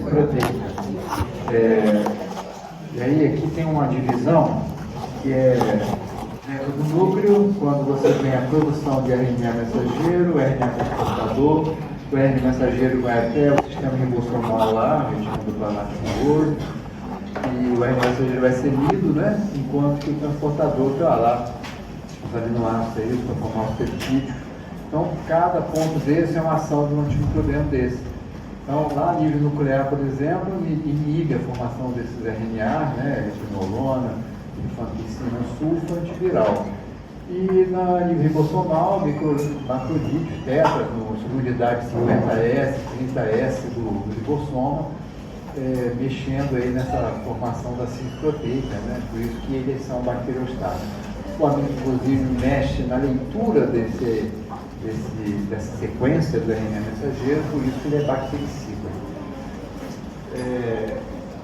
proteica. E aí aqui tem uma divisão que é dentro do núcleo, quando você tem a produção de RNA mensageiro, o RNA transportador, o RNA mensageiro vai até o sistema ribossomal lá, região do planato nervoso, e o RNA mensageiro vai ser lido, né? Enquanto que o transportador está lá, os aminoácidos aí, para formar os peptídeos. Então, cada ponto desse é uma ação de um antimicrobiano desse. Então, lá a nível nuclear, por exemplo, inibe a formação desses RNA, né, equinolona, rifampicina, sulfo, antiviral. E na nível ribossomal, macrolídeos, tetra, com unidade 50S, 30S do ribossoma, mexendo aí nessa formação da síntese proteica, né, por isso que eles são bacteriostáticos. O amigo, inclusive, mexe na leitura dessa sequência do RNA mensageiro, por isso que ele é bactericida.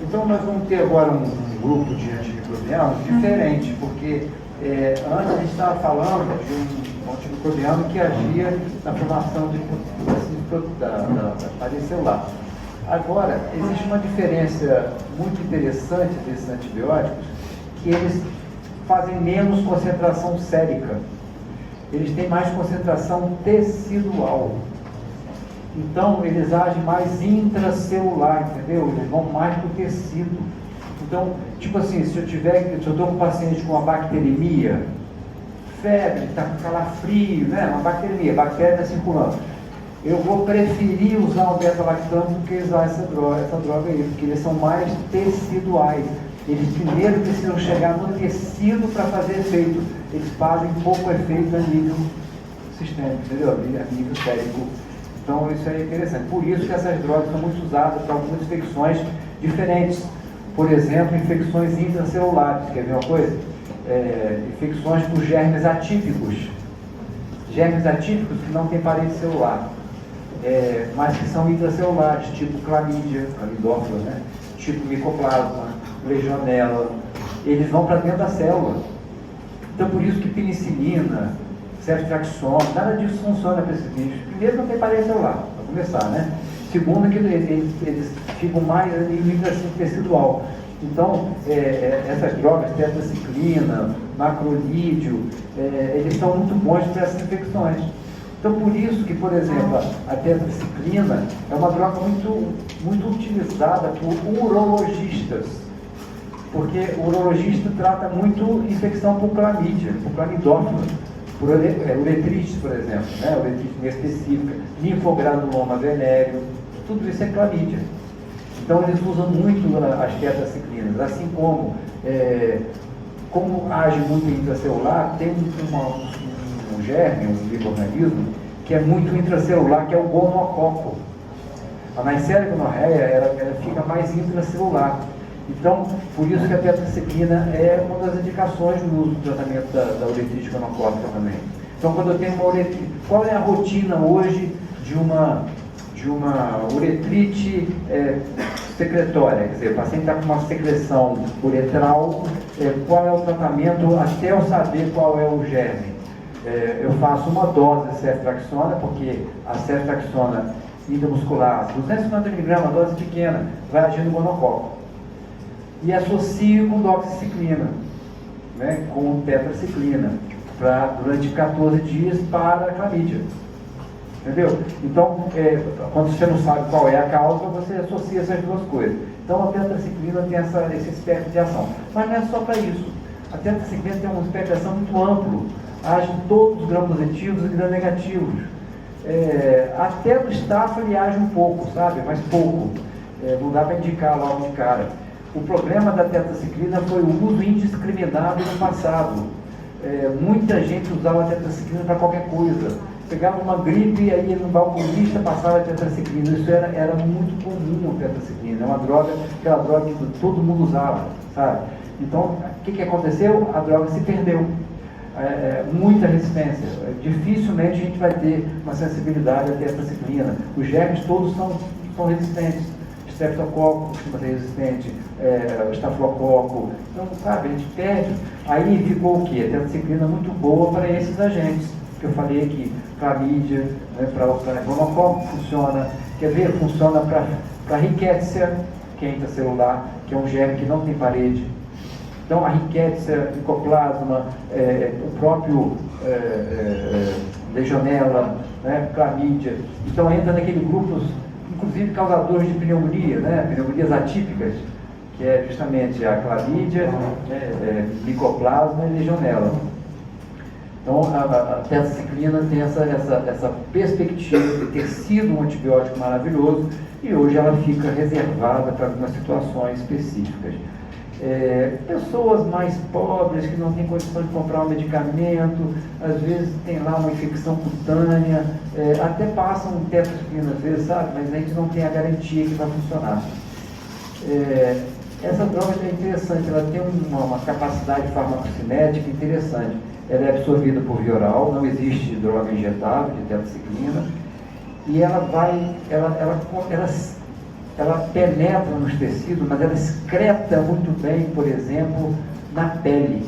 Então nós vamos ter agora um grupo de antimicrobianos diferente, porque antes a gente estava falando de um antimicrobiano que agia na formação da parede celular. Agora, existe uma diferença muito interessante desses antibióticos, que eles fazem menos concentração sérica. Eles têm mais concentração tecidual. Então, eles agem mais intracelular, entendeu? Eles vão mais para o tecido. Então, tipo assim, se eu estou com um paciente com uma bacteremia, febre, está com calafrio, né? Uma bacteremia, a bactéria está circulando. Eu vou preferir usar o beta-lactam do que usar essa droga aí, porque eles são mais teciduais. Eles primeiro precisam chegar no tecido para fazer efeito. Eles fazem pouco efeito a nível sistêmico, entendeu? A nível sérico. Então isso é interessante. Por isso que essas drogas são muito usadas para algumas infecções diferentes. Por exemplo, infecções intracelulares. Quer ver uma coisa? Infecções por germes atípicos. Germes atípicos que não têm parede celular, mas que são intracelulares, tipo clamídia, clamidófila, né? Tipo micoplasma, legionela, eles vão para dentro da célula. Então, por isso que penicilina, ceftriaxona, nada disso funciona para esses bichos. Primeiro, não tem parede celular, para começar, né? Segundo, que eles ficam mais em nível tecidual. Então, essas drogas, tetraciclina, macrolídeo, eles são muito bons para essas infecções. Então, por isso que, por exemplo, a tetraciclina é uma droga muito utilizada por urologistas, porque o urologista trata muito infecção por clamídia, por clamidófila, por uretrites, por exemplo, né? Uretrite específica, linfogranuloma venéreo, tudo isso é clamídia. Então, eles usam muito as tetraciclinas, assim como age muito intracelular, tem um germe, um microorganismo, que é muito intracelular, que é o gonococo. A Neisseria gonorreia, ela fica mais intracelular. Então, por isso que a tetraciclina é uma das indicações no uso do tratamento da uretrite gonocócica também. Então, quando eu tenho uma uretrite, qual é a rotina hoje de uma uretrite secretória? Quer dizer, o paciente está com uma secreção uretral, qual é o tratamento até eu saber qual é o germe? Eu faço uma dose de ceftriaxona, porque a ceftriaxona intramuscular, 250 mg, dose pequena, vai agir no gonococo. E associo com doxiciclina, né, com tetraciclina, durante 14 dias para a clamídia. Entendeu? Então, quando você não sabe qual é a causa, você associa essas duas coisas. Então, a tetraciclina tem esse espectro de ação. Mas não é só para isso. A tetraciclina tem um espectro de ação muito amplo. Age em todos os gram positivos e gram negativos. Até no staff ele age um pouco, sabe? Mas pouco. Não dá para indicar logo de cara. O problema da tetraciclina foi o uso indiscriminado no passado. Muita gente usava a tetraciclina para qualquer coisa. Pegava uma gripe, aí no balconista passava a tetraciclina. Isso era muito comum, a tetraciclina. É uma droga, aquela droga que todo mundo usava, sabe? Então, o que aconteceu? A droga se perdeu. Muita resistência. Dificilmente a gente vai ter uma sensibilidade à tetraciclina. Os germes todos são resistentes. Streptococo costuma ser resistente, estafilococo. Então, sabe, a gente perde. Aí ficou o quê? A tetraciclina muito boa para esses agentes que eu falei aqui. Clamídia, né, para gonococo funciona. Quer ver? Funciona para para a rickettsia, que é intracelular, que é um germe que não tem parede. Então, a rickettsia, micoplasma, o próprio legionela, né, clamídia. Então, entra naquele grupo, inclusive causadores de pneumonia, né, pneumonias atípicas, que é justamente a clamídia, micoplasma e legionela. Então, a tetraciclina tem essa perspectiva de ter sido um antibiótico maravilhoso e hoje ela fica reservada para algumas situações específicas. Pessoas mais pobres que não têm condição de comprar um medicamento, às vezes tem lá uma infecção cutânea, até passam um tetraciclina às vezes, sabe? Mas a gente não tem a garantia que vai funcionar. Essa droga é interessante, ela tem uma capacidade farmacocinética interessante. Ela é absorvida por via oral, não existe droga injetável de tetraciclina, e ela penetra nos tecidos, mas ela excreta muito bem, por exemplo, na pele.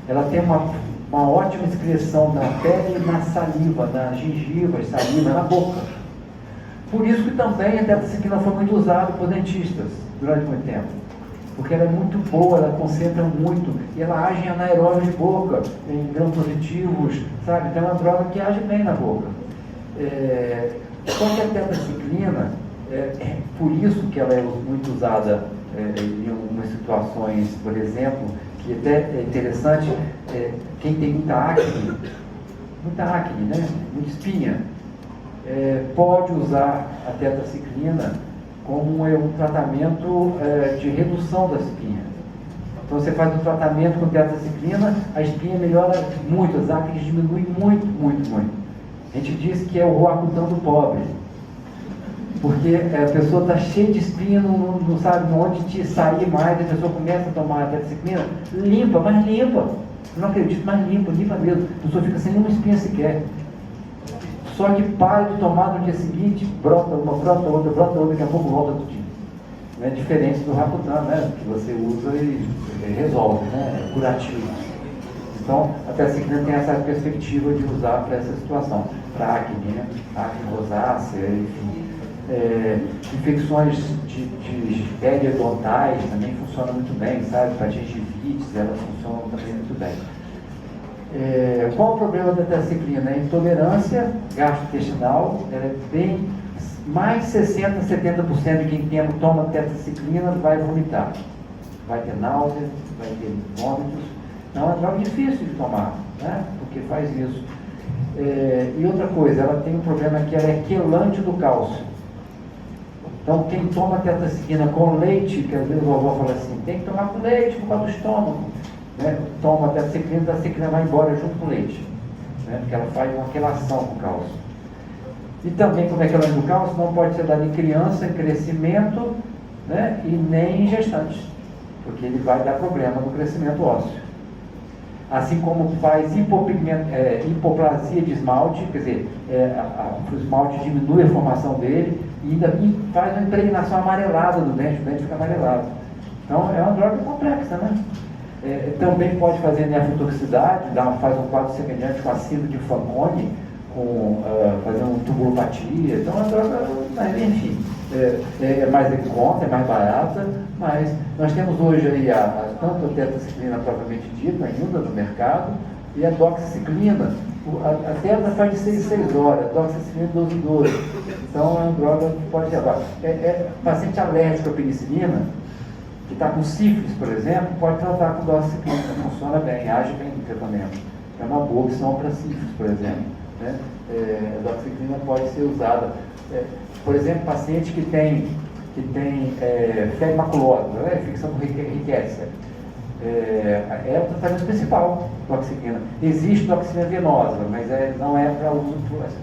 Ela tem uma ótima excreção na pele e na saliva, na gengiva, saliva, na boca. Por isso que também a tetraciclina foi muito usada por dentistas durante muito tempo. Porque ela é muito boa, ela concentra muito, e ela age em anaeróbios de boca, em grãos positivos, sabe? Então é uma droga que age bem na boca. Só que a tetraciclina, por isso que ela é muito usada em algumas situações, por exemplo, que até é interessante, quem tem muita acne, né? Muita espinha, pode usar a tetraciclina como um tratamento de redução da espinha. Então você faz um tratamento com tetraciclina, a espinha melhora muito, as acnes diminuem muito, muito, muito. A gente diz que é o roacutão do pobre, porque a pessoa está cheia de espinha, não sabe onde te sair mais, a pessoa começa a tomar a tetraciclina, limpa, mas limpa. Eu não acredito, mas limpa mesmo. A pessoa fica sem nenhuma espinha sequer. Só que para de tomar no dia seguinte, brota uma, brota outra, daqui a pouco volta tudo. É diferente do Rakutan, né? Que você usa e resolve, né? É curativo. Então, a tetraciclina tem essa perspectiva de usar para essa situação, para acne, né? Acne rosácea, enfim. Infecções de periodontais também funcionam muito bem, sabe? Para gingivites, elas funcionam também muito bem. Qual o problema da tetraciclina? A intolerância gastrointestinal, ela é bem, mais 60% a 70% de quem toma tetraciclina vai vomitar, vai ter náusea, vai ter vômitos. Não é uma droga difícil de tomar, né? Porque faz isso. E outra coisa, ela tem um problema que ela é quelante do cálcio. Então quem toma tetraciclina com leite, que às vezes a vovó fala assim, tem que tomar com leite por causa do estômago. Né? Toma a tetraciclina vai embora junto com o leite, né? Porque ela faz uma quelação com o cálcio. E também, como é que ela é do cálcio, não pode ser dada em criança, em crescimento, né? E nem em gestantes, porque ele vai dar problema no crescimento ósseo. Assim como faz hipoplasia de esmalte, quer dizer, o esmalte diminui a formação dele e ainda faz uma impregnação amarelada do dente, o dente fica amarelado. Então é uma droga complexa, né? Também pode fazer nefrotoxicidade, faz um quadro semelhante com a síndrome de Fanconi, fazer uma tubulopatia. Então a droga, enfim, é mais em conta, é mais barata, mas nós temos hoje aí tanto a tetraciclina propriamente dita ainda no mercado, e a doxiciclina. A tetra faz de 6 em 6 horas, a doxiciclina 12 em 12. Então é uma droga que pode levar. Paciente alérgico à penicilina, que está com sífilis, por exemplo, pode tratar com doxiciclina, funciona bem, age bem no tratamento. É uma boa opção para sífilis, por exemplo. Né? A doxiciclina pode ser usada. Por exemplo, paciente que tem febre maculosa, né? Infecção por rickettsia. É o tratamento principal, doxiciclina. Existe doxiciclina venosa, mas não é para uso,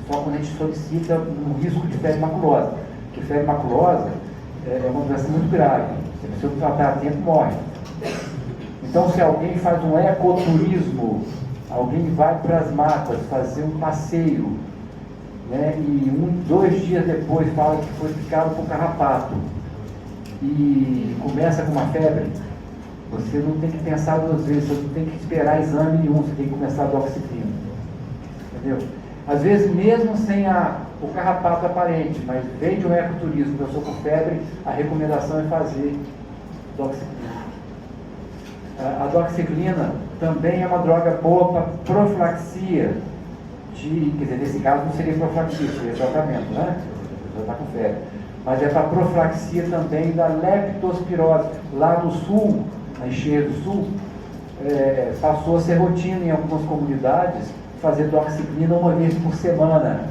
só quando a gente solicita um risco de febre maculosa. Porque febre maculosa é uma doença muito grave. Se você não tratar a tempo, morre. Então, se alguém faz um ecoturismo, alguém vai para as matas fazer um passeio, né, e 2 dias depois fala que foi picado por carrapato e começa com uma febre, você não tem que pensar 2 vezes, você não tem que esperar exame nenhum, você tem que começar a doxiciclina. Entendeu? Às vezes, mesmo sem a o carrapato aparente, mas vem de um ecoturismo, eu sou com febre, a recomendação é fazer doxiciclina. A doxiciclina também é uma droga boa para profilaxia, quer dizer, nesse caso não seria profilaxia, seria tratamento, né? A pessoa está com febre. Mas é para profilaxia também da leptospirose. Lá no sul, na Engenharia do Sul, passou a ser rotina em algumas comunidades fazer doxiciclina uma vez por semana,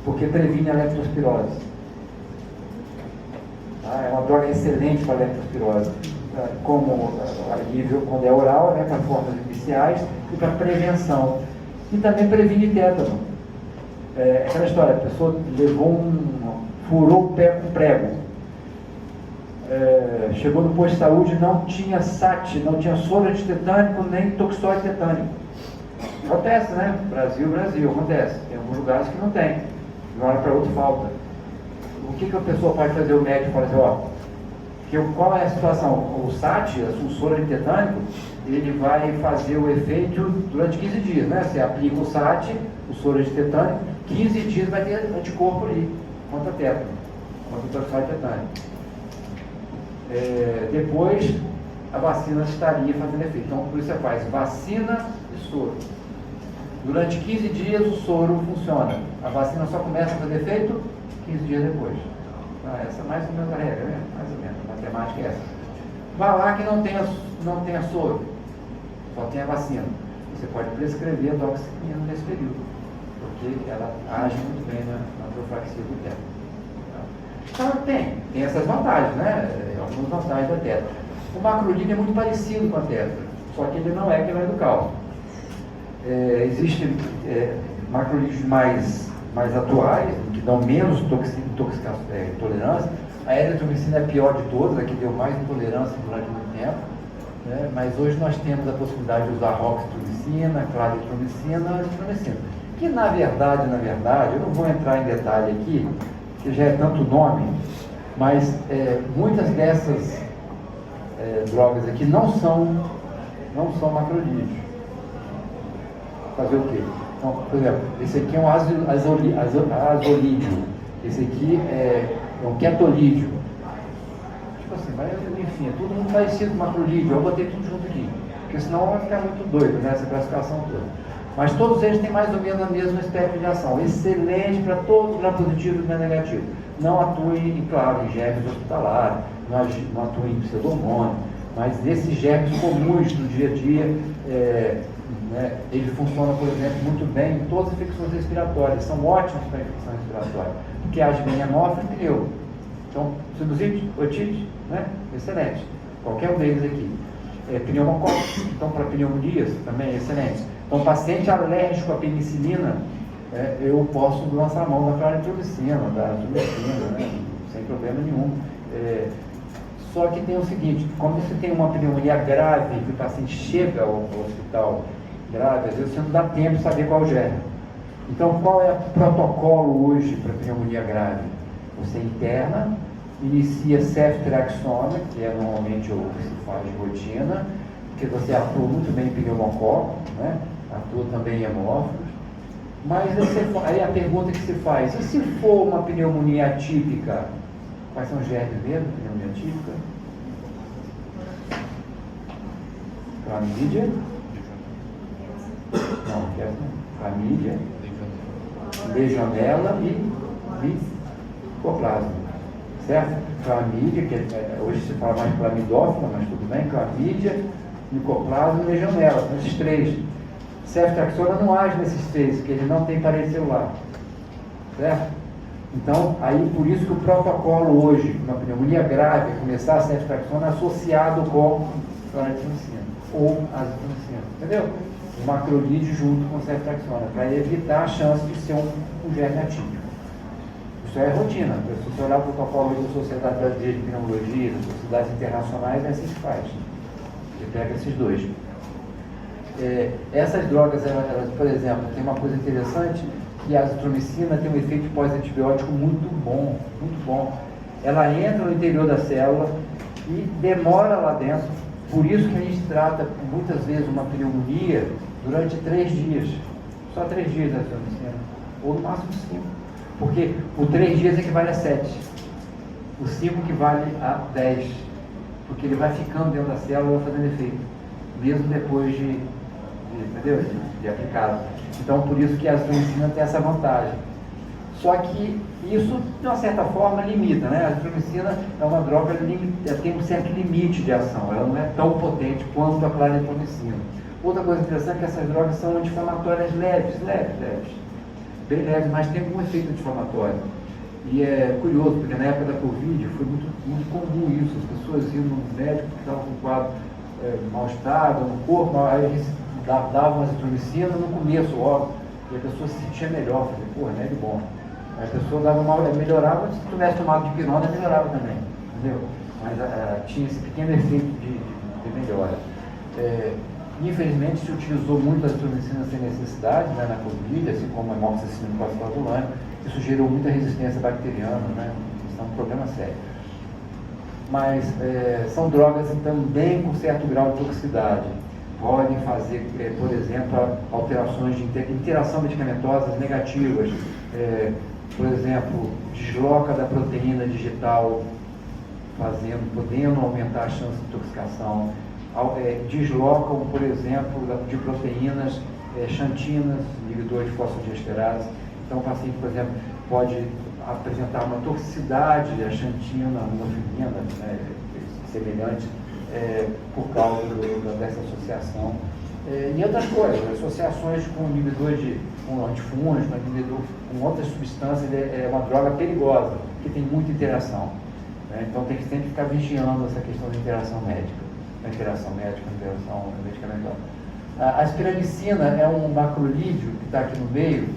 porque previne a leptospirose. É uma droga excelente para a leptospirose, como alívio quando é oral, né, para formas iniciais, e para prevenção. E também previne tétano. Aquela história, a pessoa furou o pé com prego. Chegou no posto de saúde, não tinha SAT, não tinha soro antitetânico, nem toxóide tetânico. Acontece, né? Brasil, acontece. Tem alguns lugares que não tem. De uma hora para outra falta. O que a pessoa pode fazer? O médico fala assim, qual é a situação? O SAT, o soro antitetânico, ele vai fazer o efeito durante 15 dias, né? Você aplica o SAT, o soro antitetânico, 15 dias vai ter anticorpo ali, contra tétano, contra o toxóide tetânico. Depois, a vacina estaria fazendo efeito. Então, por isso você faz vacina e soro. Durante 15 dias o soro funciona. A vacina só começa a fazer efeito 15 dias depois. Essa é mais ou menos a regra, né? Mais ou menos. A matemática é essa. Vá lá que não tenha soro, só tem a vacina. Você pode prescrever a doxiciclina nesse período, porque ela age muito bem na profilaxia do tétano. Então tem essas vantagens, né? Algumas vantagens da tétano. O macrolide é muito parecido com a tétano, só que ele não é do cálcio. Existem macrolídeos mais atuais, que dão menos tolerância. A eritromicina é a pior de todas, a que deu mais intolerância durante muito tempo. Né? Mas hoje nós temos a possibilidade de usar roxitromicina, claritromicina e azitromicina. Que na verdade, eu não vou entrar em detalhe aqui, que já é tanto nome, mas muitas dessas drogas aqui não são macrolídeos. Fazer o quê? Então, por exemplo, esse aqui é um azolídeo, esse aqui é um ketolídeo. Tipo assim, mas enfim, é tudo muito parecido com macrolídeo, eu botei tudo junto aqui, porque senão vai ficar muito doido, né, essa classificação toda. Mas todos eles têm mais ou menos a mesma espectro de ação, excelente para todos, gram positivo e gram negativo. Não atua, claro, em germes hospitalares, não atua em pseudomônio, mas esses germes comuns do dia a dia, ele funciona, por exemplo, muito bem em todas as infecções respiratórias, são ótimos para a infecção respiratória, porque age bem em anófilo e pneu. Então, sinusite, otite, né? Excelente. Qualquer um deles aqui. Pneumococcus, então para pneumonias também é excelente. Então, paciente alérgico à penicilina, eu posso lançar a mão da claritromicina, da azitromicina, né? Sem problema nenhum. Só que tem o seguinte, quando você tem uma pneumonia grave, que o paciente chega ao hospital grave, às vezes você não dá tempo de saber qual germe. Então, qual é o protocolo hoje para pneumonia grave? Você interna, inicia ceftriaxona, que é normalmente o que se faz de rotina, porque você atua muito bem em pneumococo, né? Atua também em hemófilos. Mas aí a pergunta que se faz, e se for uma pneumonia atípica? Quais são os germes mesmo, pneumonia atípica? Clamídia? Não, que é clamídia, legionela e micoplasma. Certo? Clamídia, que hoje se fala mais clamidófila, mas tudo bem, clamídia, micoplasma e legionela, são esses três. Ceftriaxona não age nesses três, porque ele não tem parede celular. Certo? Então, aí por isso que o protocolo hoje, uma pneumonia grave, é começar a ceftriaxona associado com claritromicina ou azitromicina. Entendeu? O macrolide junto com ceftriaxona, para evitar a chance de ser um germe atípico. Isso é rotina. Se você olhar o protocolo da Sociedade Brasileira de Pneumologia, das sociedades internacionais, é assim que faz. Você pega esses dois. Essas drogas, elas, por exemplo, tem uma coisa interessante, que a azitromicina tem um efeito pós-antibiótico muito bom, muito bom. Ela entra no interior da célula e demora lá dentro. Por isso que a gente trata, muitas vezes, uma pneumonia durante 3 dias. Só 3 dias da azitromicina. ou no máximo 5. Porque o 3 dias equivale a 7. O 5 equivale a 10. Porque ele vai ficando dentro da célula e vai fazendo efeito. Mesmo depois entendeu? De aplicado. Então, por isso que a azitromicina tem essa vantagem. Só que isso, de uma certa forma, limita, né? A azitromicina é uma droga, ela tem um certo limite de ação, ela não é tão potente quanto a claritromicina. Outra coisa interessante é que essas drogas são anti-inflamatórias leves, bem leves, mas tem algum efeito anti-inflamatório. E é curioso, porque na época da Covid foi muito comum isso, as pessoas iam no médico que estavam com um quadro mal-estar no corpo, aí eles davam azitromicina no começo, logo, e a pessoa se sentia melhor, falei, pô, remédio bom. A pessoa dava melhorava, se tivesse tomado de pirona, melhorava também, entendeu? Mas tinha esse pequeno efeito de melhora. Infelizmente, se utilizou muito a azitromicina sem necessidade, né, na Covid, assim como a amoxicilina clavulanate. Isso gerou muita resistência bacteriana, né? Isso é um problema sério. Mas são drogas também com certo grau de toxicidade. Podem fazer, por exemplo, alterações de interação medicamentosas negativas. Por exemplo, desloca da proteína digital, podendo aumentar a chance de intoxicação. Deslocam, por exemplo, de proteínas xantinas, inibidores de fosfodiesterase. Então, o paciente, por exemplo, pode apresentar uma toxicidade à xantina, morfina, né, semelhante, por causa dessa associação. E outras coisas, associações com inibidores com antifúngicos, com outras substâncias, é uma droga perigosa, que tem muita interação. Né? Então, tem que sempre ficar vigiando essa questão da interação médica. A interação medicamentosa. A espiramicina é um macrolídeo que está aqui no meio,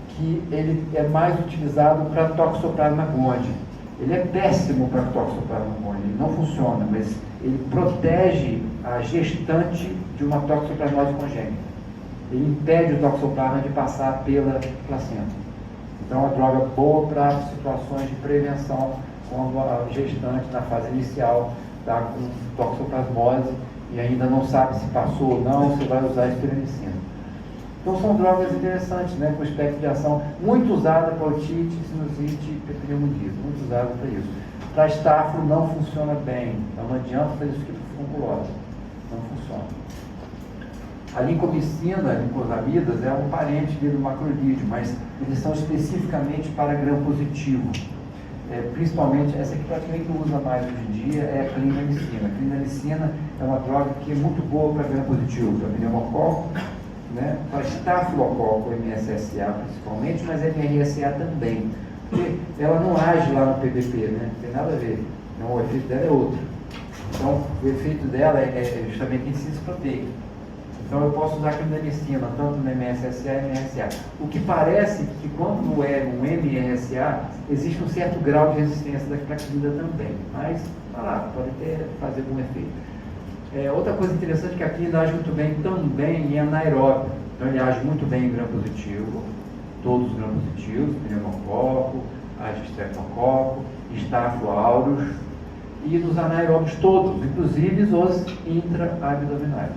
que ele é mais utilizado para toxoplasma gondii. Ele é péssimo para toxoplasma gondii, ele não funciona, mas ele protege a gestante de uma toxoplasmose congênita. Ele impede o toxoplasma de passar pela placenta. Então, é uma droga boa para situações de prevenção, quando a gestante, na fase inicial, está com toxoplasmose e ainda não sabe se passou ou não, você vai usar a espiramicina. Então são drogas interessantes, né, com espectro de ação muito usada para otite, sinusite e pneumonia, muito usada para isso. Para estáfilo não funciona bem, então não adianta fazer isso aqui para fungulose, não funciona. A lincomicina, lincosamidas, é um parente do macrolídeo, mas eles são especificamente para gram-positivo. Principalmente, essa que praticamente usa mais hoje em dia é a clindamicina. A clindamicina é uma droga que é muito boa para gram-positivo, para pneumococo, né, para estafilococo, MSSA principalmente, mas MRSA também. Porque ela não age lá no PBP, né? Não tem nada a ver. Então, o efeito dela é outro. Então, o efeito dela é justamente em síntese proteica. Então, eu posso usar clindamicina tanto no MSSA e MRSA. O que parece que quando é um MRSA, existe um certo grau de resistência da clínica também. Mas, vai lá, pode fazer algum efeito. Outra coisa interessante é que a clínica age muito bem também em anaeróbio. Então, ele age muito bem em gram-positivo, todos os gram-positivos, pneumococo, streptococo, Staphylo aureus, e nos anaeróbios todos, inclusive os intra-abdominais.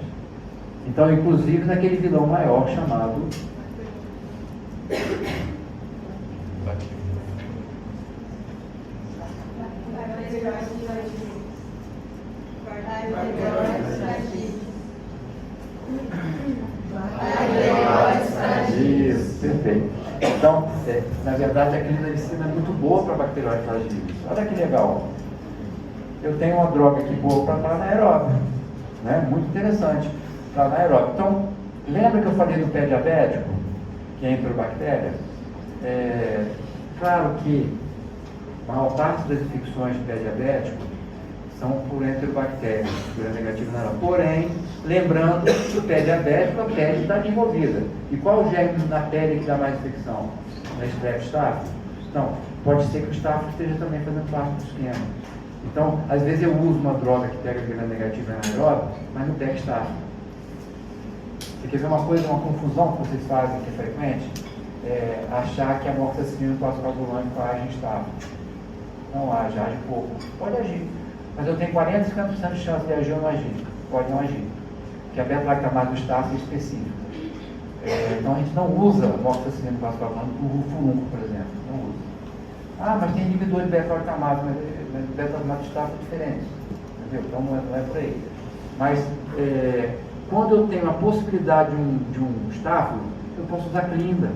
Então, inclusive naquele vilão maior chamado isso, perfeito. Então, na verdade, a clindamicina é muito boa para bacterióide flagílicos. Olha que legal. Eu tenho uma droga aqui boa para anaeróbio, né? Muito interessante para anaeróbio. Então, lembra que eu falei do pé diabético, que é enterobactéria? Claro que a maior parte das infecções de pé diabético são por enterobactérias, gram-negativo na aeróbio. Porém, lembrando que o pé diabético, a pele está envolvida. E qual o germe na pele que dá mais infecção? Na Streptococcus? Não, pode ser que o Staphylo esteja também fazendo parte do esquema. Então, às vezes eu uso uma droga que pega gram-negativo anaeróbio, mas não pega Staphylo. Você quer ver uma coisa, uma confusão que vocês fazem que é frequente? Achar que a amoxicilina clavulanate age em Staphylo. Não age pouco. Pode agir. Mas eu tenho 40 a 50% de chance de agir ou não agir. Pode não agir. Porque a beta-lactamase do Staphylo é específica. Então a gente não usa moxicilina com aspartame para o furúnculo, por exemplo. Não usa. Ah, mas tem inibidor de beta-glutamato, mas beta-glutamato está diferente. Entendeu? Então não é por aí. Mas quando eu tenho a possibilidade de um estáfilo, eu posso usar clinda.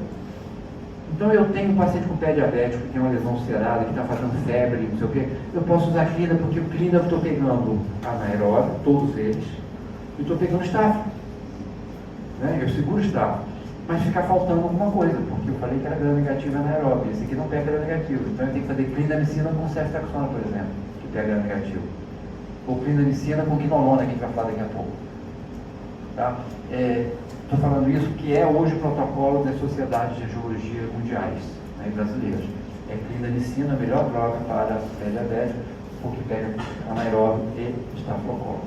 Então eu tenho um paciente com pé diabético que tem uma lesão ulcerada, que está fazendo febre, não sei o quê, eu posso usar clinda porque o clinda eu estou pegando anaeróbio, todos eles, e estou pegando estáfilo. Né? Eu seguro estáfilo. Mas fica faltando alguma coisa, porque eu falei que era gram negativo anaeróbio, esse aqui não pega gram negativo. Então eu tenho que fazer clindamicina com ceftriaxona, por exemplo, que pega gram negativo. Ou clindamicina com quinolona, que a gente vai falar daqui a pouco. Tá? Estou falando isso que é hoje o protocolo das sociedades de angiologia mundiais, né, brasileiras. Clindamicina, a melhor droga para pé diabético, porque pega anaeróbio e estafilococco.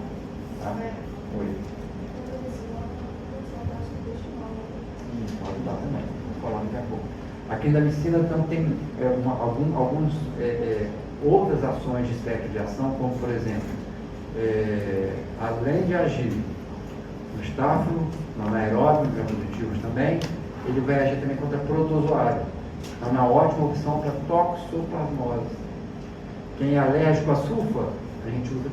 Tá? Oi. Pode dar também, vou falar daqui a pouco. A clindamicina então tem algumas outras ações de espectro de ação, como por exemplo, além de agir no estáfilo, no anaeróbio, gram-positivos também, ele vai agir também contra protozoário. Então é uma ótima opção para toxoplasmose. Quem é alérgico a sulfa, a gente usa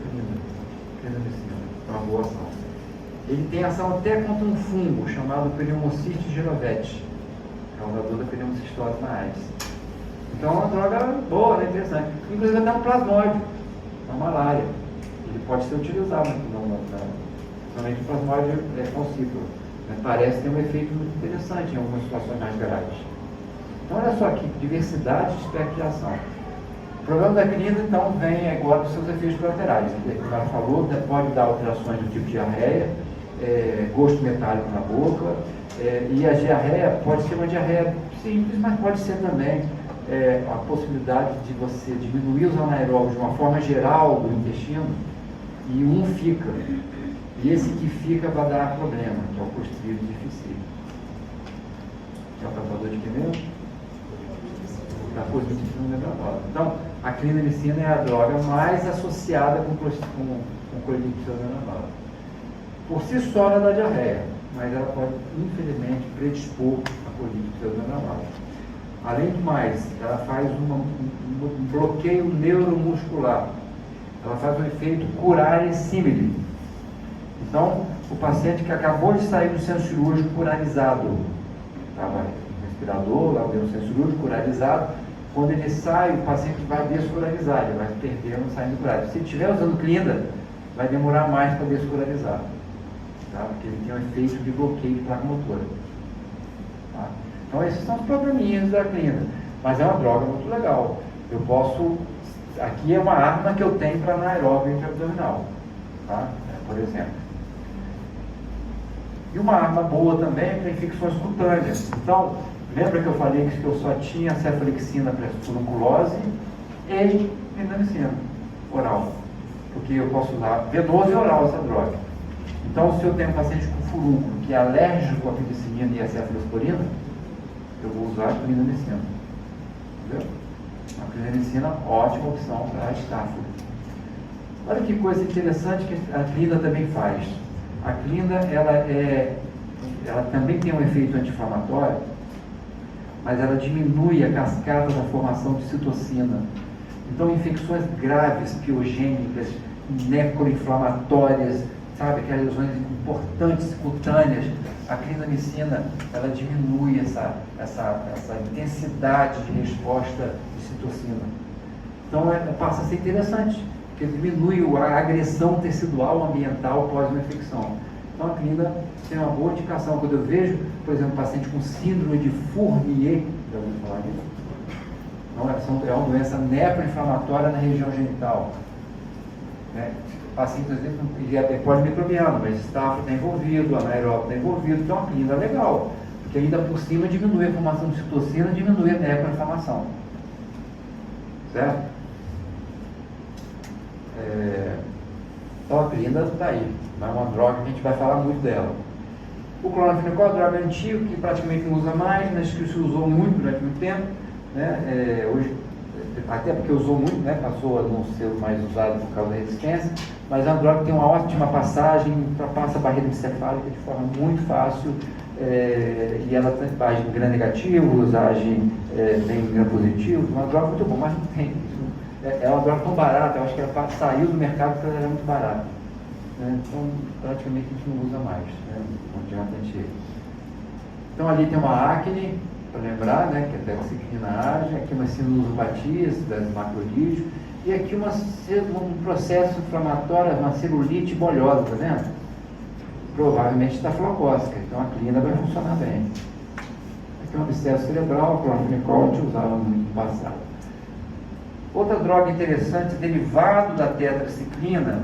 clindamicina, é uma boa ação. Ele tem ação até contra um fungo chamado Pneumocystis girovete, causador da pneumocistose na AIDS. Então é uma droga boa, né, interessante. Inclusive até um plasmóide, uma malária. Ele pode ser utilizado, principalmente o plasmóide falcíparo. Parece ter um efeito muito interessante em algumas situações mais graves. Então olha só aqui, diversidade de espectro de ação. O problema da clinda, então, vem agora dos seus efeitos colaterais. O cara falou, pode dar alterações do tipo de diarreia, gosto metálico na boca, e a diarreia pode ser uma diarreia simples, mas pode ser também a possibilidade de você diminuir os anaeróbios de uma forma geral do intestino, e um fica. E esse que fica vai dar problema, que é o Clostridium difficile. É o causador de que mesmo? Da clostridium membranosa. Então, a clindamicina é a droga mais associada com clostridium membranosa. Por si só ela dá diarreia, mas ela pode, infelizmente, predispor a clostridium membranosa. Além do mais, ela faz um bloqueio neuromuscular. Ela faz um efeito curare simile. Então, o paciente que acabou de sair do centro cirúrgico curarizado, estava no respirador, lá dentro do centro cirúrgico curarizado, quando ele sai, o paciente vai descurarizar, ele vai perdendo, saindo curado. Se estiver usando clinda, vai demorar mais para descurarizar, tá? Porque ele tem um efeito de bloqueio de placa motora. Tá? Então, esses são os probleminhas da clinda, mas é uma droga muito legal. Eu posso, aqui é uma arma que eu tenho para anaeróbio intraabdominal, tá? Por exemplo. E uma arma boa também para infecções cutâneas. Então, lembra que eu falei que eu só tinha cefalexina para furunculose e clindamicina oral, porque eu posso usar venoso e oral essa droga. Então, se eu tenho um paciente com furúnculo que é alérgico à penicilina e à cefalosporina, eu vou usar a clindamicina. Entendeu? A clindamicina, ótima opção para estáfilo. Olha que coisa interessante que a clinda também faz. A clinda, ela também tem um efeito anti-inflamatório, mas ela diminui a cascata da formação de citocina. Então, infecções graves, piogênicas, necroinflamatórias, sabe, aquelas lesões importantes cutâneas, a clindamicina, ela diminui essa intensidade de resposta de citocina. Então, passa a ser interessante, porque diminui a agressão tecidual ambiental pós uma infecção. Então, a clinda tem uma boa indicação. Quando eu vejo, por exemplo, um paciente com síndrome de Fournier, já ouviu falar disso? Não, é uma doença necroinflamatória na região genital. Né? O paciente, às vezes, ele é polimicrobiano, mas estáfilo está envolvido, anaeróbio está envolvido, então a clinda é legal, porque ainda por cima diminui a formação de citocina, diminui a necroinflamação. Certo? Então a clinda está aí, é uma droga que a gente vai falar muito dela. O clonazepam é uma droga antiga que praticamente não usa mais, mas que se usou muito durante muito tempo, né? Hoje, até porque usou muito, né? Passou a não ser mais usado por causa da resistência, mas é uma droga que tem uma ótima passagem, ultrapassa a barreira encefálica de forma muito fácil, e ela age em gram-negativos, age em gram-positivos, uma droga muito boa, mas não tem. É uma droga tão barata, eu acho que ela saiu do mercado porque ela era muito barata. Né? Então, praticamente a gente não usa mais, né? Não adianta a gente. Então, ali tem uma acne, para lembrar, né, que a tetraciclina age, aqui uma sinusopatia, das macrolídeos, e aqui um processo inflamatório, uma celulite bolhosa, tá vendo? Provavelmente estafilocócica, então a clina vai funcionar bem. Aqui é um abscesso cerebral, clorfenicol, a gente usava muito no passado. Outra droga interessante, derivado da tetraciclina,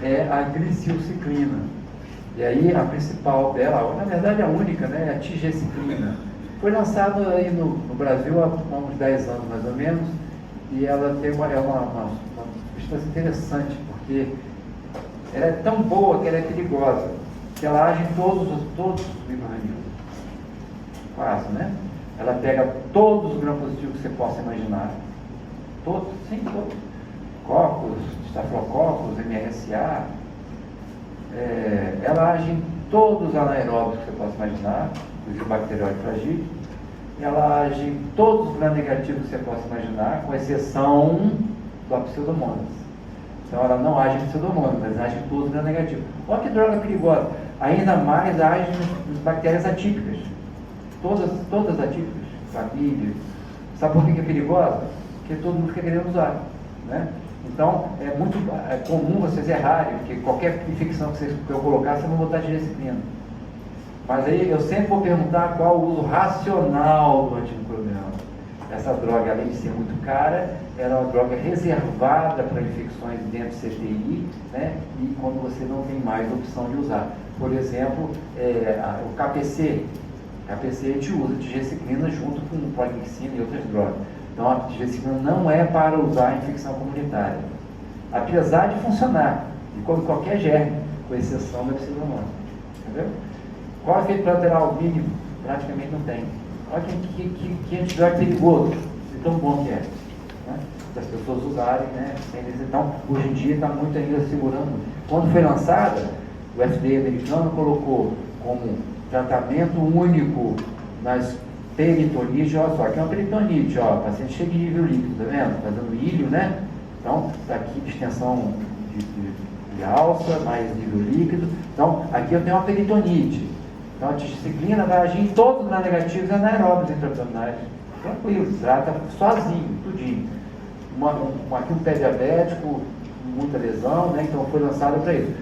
é a glicilciclina. E aí a principal dela, na verdade a única, né, é a tigeciclina. Foi lançada aí no Brasil há uns 10 anos mais ou menos, e ela tem uma substância interessante, porque ela é tão boa que ela é perigosa, que ela age em todos os micro-organismos. Quase, né? Ela pega todos os gram-positivos que você possa imaginar. Todos, sim, todos. Cocos, estafilococcus, MRSA. Ela age em todos os anaeróbios que você possa imaginar, inclusive o bacterióide fragile. Ela age em todos os gram-negativos que você possa imaginar, com exceção do Pseudomonas. Então ela não age em Pseudomonas, mas age em todos os gram-negativos. Olha que droga perigosa. Ainda mais age nas bactérias atípicas. Todas atípicas. Família. Sabe por que é perigosa? Porque todo mundo fica querendo usar. Né? Então, é comum vocês errarem, porque qualquer infecção que eu colocar, vocês vão botar tigeciclina. Mas aí eu sempre vou perguntar qual o uso racional do antimicrobiano. Essa droga, além de ser muito cara, ela é uma droga reservada para infecções dentro do CTI, né? E quando você não tem mais opção de usar. Por exemplo, o KPC. KPC a gente usa tigeciclina junto com polixina e outras drogas. Então a tigeciclina não é para usar em infecção comunitária. Apesar de funcionar, e como qualquer germe, com exceção da pseudomonas. Entendeu? Qual é o efeito colateral mínimo? Praticamente não tem. Olha que antibiótico perigoso, e tão bom que é. Né? As pessoas usarem, né? Sem então, hoje em dia está muito ainda segurando. Quando foi lançada, o FDA americano colocou como tratamento único nas peritonite, olha só, aqui é uma peritonite, ó, paciente cheio de nível líquido, tá vendo? Está dando ilho, né? Então, está aqui distensão de alça, mais nível líquido. Então, aqui eu tenho uma peritonite. Então, a tigeciclina vai agir em todos os gram-negativos e anaeróbios intraabdominais. Tranquilo, trata sozinho, tudinho. Aqui um pé diabético, muita lesão, né? Então foi lançada para isso.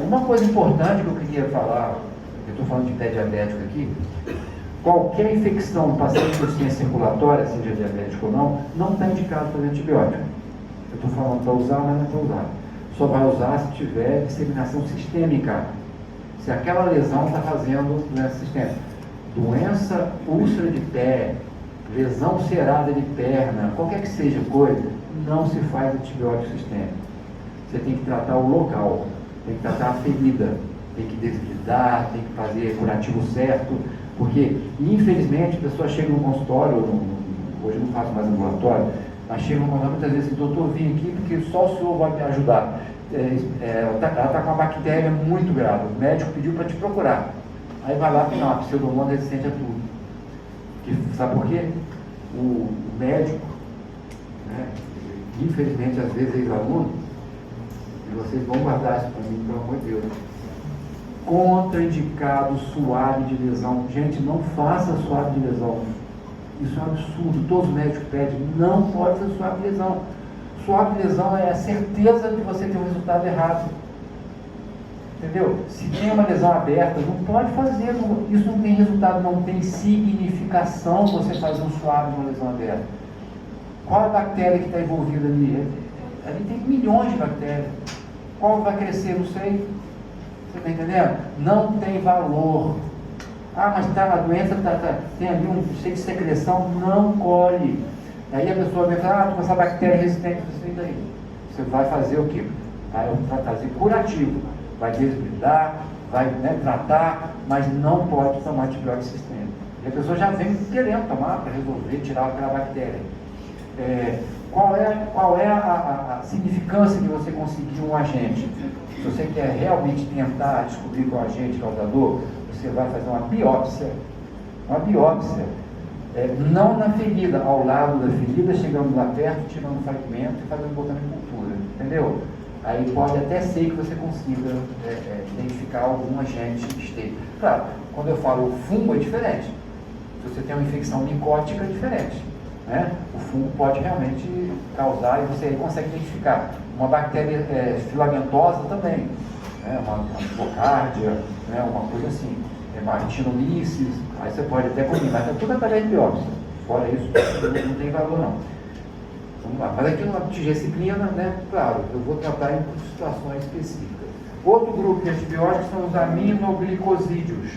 Uma coisa importante que eu queria falar, eu estou falando de pé diabético aqui, qualquer infecção do paciente com insuficiência circulatória, seja diabético ou não está indicado fazer antibiótico. Eu estou falando para usar, mas não é para usar. Só vai usar se tiver disseminação sistêmica. Se aquela lesão está fazendo doença sistêmica. Doença, úlcera de pé, lesão ulcerada de perna, qualquer que seja coisa, não se faz antibiótico sistêmico. Você tem que tratar o local, tem que tratar a ferida, tem que desbridar, tem que fazer curativo certo, porque, infelizmente, a pessoa chega no consultório, hoje eu não faço mais ambulatório, mas chega no consultório muitas vezes, doutor, vim aqui porque só o senhor vai me ajudar. Ela está com uma bactéria muito grave, o médico pediu para te procurar. Aí vai lá e não, a pseudomonas resistente a tudo. Sabe por quê? O médico, né, infelizmente, às vezes é ex-aluno, e vocês vão guardar isso para mim, pelo amor de Deus. Contraindicado suave de lesão. Gente, não faça suave de lesão. Isso é um absurdo. Todos os médicos pedem, não pode fazer suave de lesão. Suave de lesão é a certeza de você ter um resultado errado. Entendeu? Se tem uma lesão aberta, não pode fazer. Isso não tem resultado, não tem significação você fazer um suave de uma lesão aberta. Qual a bactéria que está envolvida ali? Ali tem milhões de bactérias. Qual vai crescer? Não sei. Você está entendendo? Não tem valor. Ah, mas tá, a doença tem ali um cheio de secreção, não colhe. Aí a pessoa vai falar, com essa bactéria resistente, isso daí. Você vai fazer o quê? Vai fazer curativo, vai desbridar, vai, né, tratar, mas não pode tomar antibiótico sistêmico. E a pessoa já vem querendo tomar para resolver, tirar aquela bactéria. Qual é a significância de você conseguir um agente? Se você quer realmente tentar descobrir qual agente causador, você vai fazer uma biópsia, não na ferida, ao lado da ferida, chegando lá perto, tirando o fragmento e botando em cultura, entendeu? Aí pode até ser que você consiga identificar algum agente externo. Claro, quando eu falo fungo é diferente. Se você tem uma infecção micótica é diferente, né? O fungo pode realmente causar, e você aí consegue identificar. Uma bactéria filamentosa também, né? Uma hipocárdia, né? Uma coisa assim, actinomyces, aí você pode até comer, mas é tudo através de biópsia. Fora isso, não tem valor não. Vamos lá. Mas aqui numa disciplina, né, claro, eu vou tratar em situações específicas. Outro grupo de antibióticos são os aminoglicosídeos.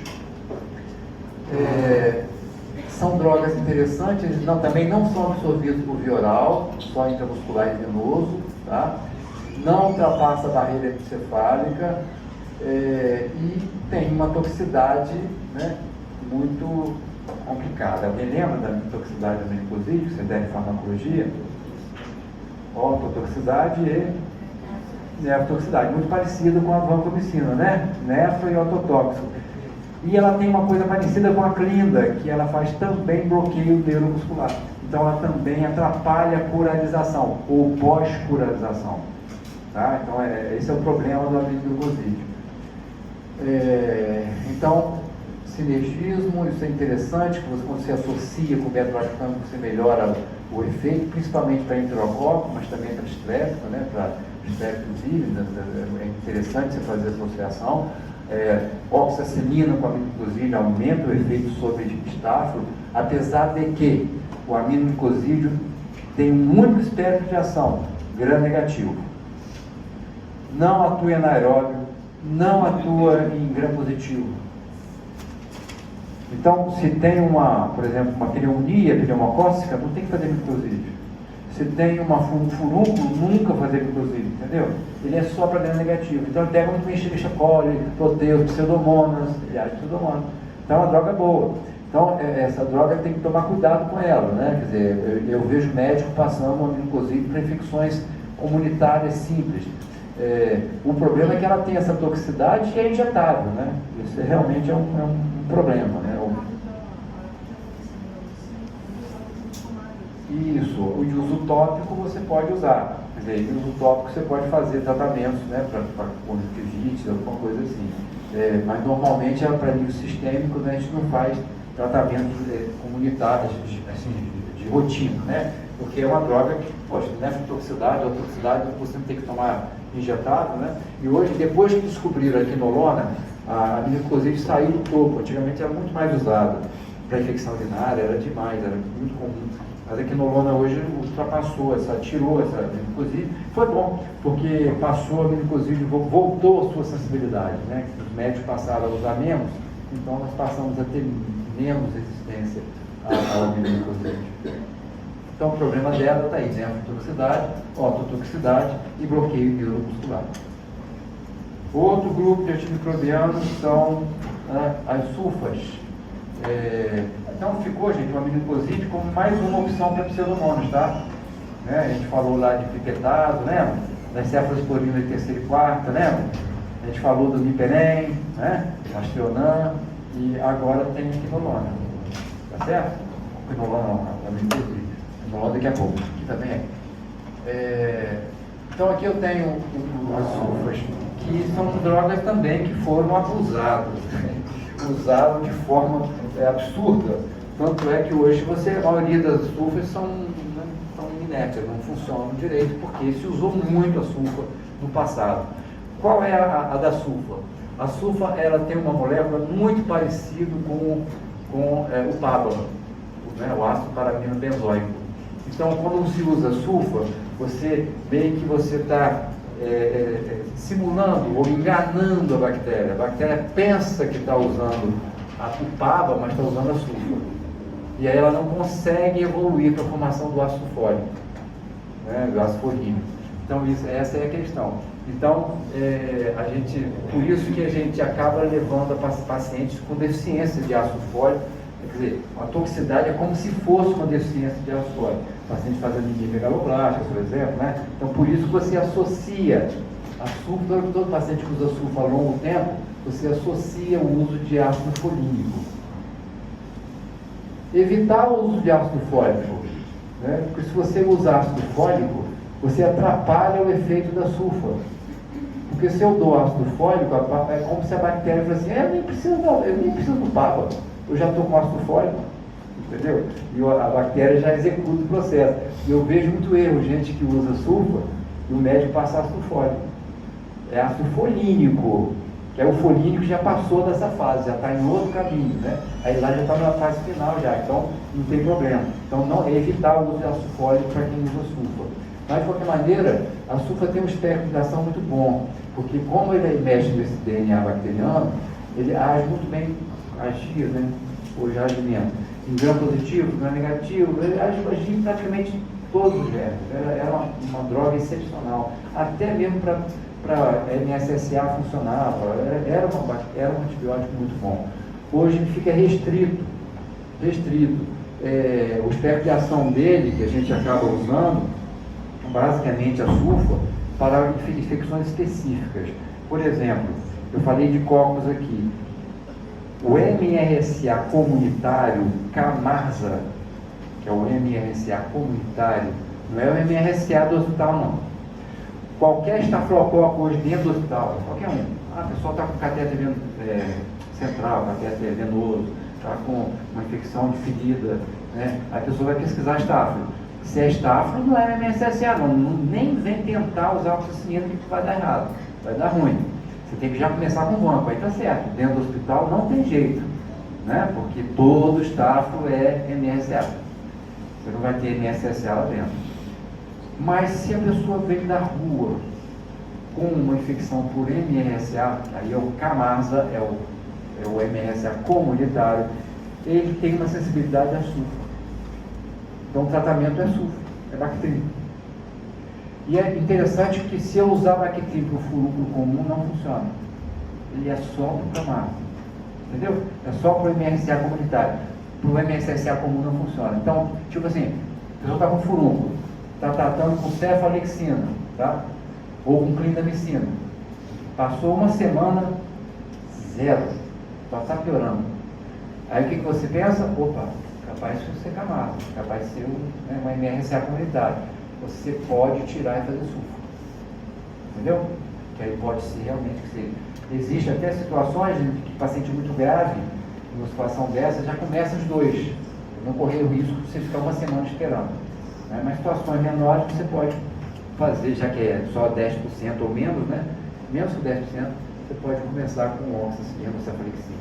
São drogas interessantes, eles também não são absorvidos por via oral, só intramuscular e venoso, tá? Não ultrapassa a barreira encefálica e tem uma toxicidade, né, muito complicada. Alguém lembra da toxicidade do aminoglicosídeo? Você deve farmacologia? Ototoxicidade e nefrotoxicidade, muito parecida com a vancomicina, né? Nefro e ototóxico. E ela tem uma coisa parecida com a clinda, que ela faz também bloqueio neuromuscular. Então ela também atrapalha a curarização, ou pós-curarização. Tá? Então esse é o problema do aminoglicosídeo. Então, sinergismo, isso é interessante, quando você associa com o beta-lactam, você melhora o efeito, principalmente para enterococo, mas também para estrépico, né? Para estrépico vírus, é interessante você fazer associação. Oxacilina com aminoglicosídeo aumenta o efeito sobre estáfilo, apesar de que o aminoglicosídeo tem um único espectro de ação, gram negativo. Não atua em anaeróbio, não atua em gram positivo. Então, se tem por exemplo, uma pneumonia pneumocócica, não tem que fazer microsídeo. Se tem um furúnculo, nunca fazer microsídeo, entendeu? Ele é só para gram negativo. Então, ele pega muito bem Escherichia coli, proteus, pseudomonas, pseudomonas. Então, é uma droga boa. Então, essa droga tem que tomar cuidado com ela, né? Quer dizer, eu vejo médico passando um aminoglicosídeo para infecções comunitárias simples. O problema é que ela tem essa toxicidade e é injetável, né? Isso realmente é um problema, né? Isso, o de uso tópico você pode usar. Quer dizer, de uso tópico você pode fazer tratamentos, né, para conjuntivite, alguma coisa assim. Mas normalmente para nível sistêmico, né, a gente não faz tratamentos comunitários, assim, de rotina, né? Porque é uma droga que, poxa, nefrotoxicidade, otoxicidade, você não tem que tomar injetável, né? E hoje, depois que descobriram a quinolona, a aminoglicosídeo saiu do topo. Antigamente era muito mais usada para infecção urinária, era demais, era muito comum. Mas a quinolona hoje ultrapassou, tirou essa aminoglicosídeo. Foi bom, porque passou a aminoglicosídeo, voltou a sua sensibilidade, né? Os médicos passaram a usar menos, então nós passamos a ter menos resistência ao aminoglicosídeo. Então o problema dela está aí, nefrotoxicidade, ototoxicidade e bloqueio neuromuscular. Outro grupo de antimicrobianos são as sulfas. Então ficou, gente, o aminoglicosídeo como mais uma opção para pseudomonas, tá? A gente falou lá de pipetado, lembra? Das cefalosporina de terceira e quarta, lembra? A gente falou do niperem, né? Astrionam, e agora tem a quinolona. Tá certo? Quinolona não, aminoglicosídeo. Quinolona daqui a pouco, aqui também Então aqui eu tenho as sulfas, que são drogas também que foram abusadas, usadas de forma absurda. Tanto é que hoje a maioria das sulfas são inéfitas, não funcionam direito, porque se usou muito a sulfa no passado. Qual é a da sulfa? A sulfa ela tem uma molécula muito parecida com o PABA, né, o ácido paramino benzoico. Então, quando se usa sulfa, você meio que você está simulando ou enganando a bactéria. A bactéria pensa que está usando o PABA, mas está usando a sulfa. E aí ela não consegue evoluir para a formação do ácido fólico, né, do ácido fosfírico. Então, essa é a questão. Então, por isso que a gente acaba levando a pacientes com deficiência de ácido fólico. Quer dizer, a toxicidade é como se fosse uma deficiência de ácido fólico. O paciente faz anemia megaloblástica, por exemplo, né? Então, por isso você associa A sulfa, todo paciente que usa sulfa a longo tempo, você associa o uso de ácido folínico. Evitar o uso de ácido fólico, né? Porque se você usar ácido fólico, você atrapalha o efeito da sulfa. Porque se eu dou ácido fólico, é como se a bactéria falasse assim, eu nem preciso do papa, eu já estou com ácido fólico, entendeu? E a bactéria já executa o processo. E eu vejo muito erro, gente que usa sulfa e o médico passa ácido fólico. É ácido folínico, que é o folínico que já passou dessa fase, já está em outro caminho, né? Aí lá já está na fase final já, então não tem problema. Então não, é evitar o uso de ácido fólico para quem usa sulfa. Mas de qualquer maneira, a sulfa tem um espectro de ação muito bom, porque como ele mexe nesse DNA bacteriano, ele age muito bem, agia, né? Hoje age mesmo. Em gram positivo, gram negativo, ele agia em praticamente todos os germes. Era uma droga excepcional, até mesmo para MSSA funcionava, era um antibiótico muito bom. Hoje ele fica restrito. O espectro de ação dele, que a gente acaba usando, basicamente a sulfa, para infecções específicas. Por exemplo, eu falei de cocos aqui. O MRSA comunitário, Camarsa, que é o MRSA comunitário, não é o MRSA do hospital, não. Qualquer estafilococo hoje dentro do hospital, qualquer um. A pessoa está com catéter central, catéter venoso, está com uma infecção de ferida, né? A pessoa vai pesquisar estáfilo. Se é estáfilo, não é MSSA, não. Nem vem tentar usar oxicilina que vai dar errado, vai dar ruim. Você tem que já começar com vampo, aí está certo. Dentro do hospital não tem jeito, né? Porque todo estáfilo é MSA. Você não vai ter MSSA lá dentro. Mas se a pessoa vem da rua com uma infecção por MRSA, aí é o Camarsa, é o MRSA comunitário, ele tem uma sensibilidade a sulfa. Então o tratamento é sulfa, é Bactrim. E é interessante que se eu usar Bactrim para o furúnculo comum, não funciona. Ele é só para o Camarsa, entendeu? É só para o MRSA comunitário. Para o MSSA comum não funciona. Então, tipo assim, a pessoa está com furúnculo, está tratando com cefalexina, tá? Ou com clindamicina. Passou uma semana, zero. Só está piorando. Aí o que você pensa? Opa, capaz de ser Camarsa, capaz de ser uma MRSA comunitária. Você pode tirar e fazer sulfa. Entendeu? Que aí pode ser realmente que seja. Existe até situações de que paciente muito grave, numa situação dessa, já começa os dois. Não correr o risco de você ficar uma semana esperando. Né? Mas situações menores você pode fazer, já que é só 10% ou menos, né? Menos que 10%, você pode começar com oxicilina ou cefalexina.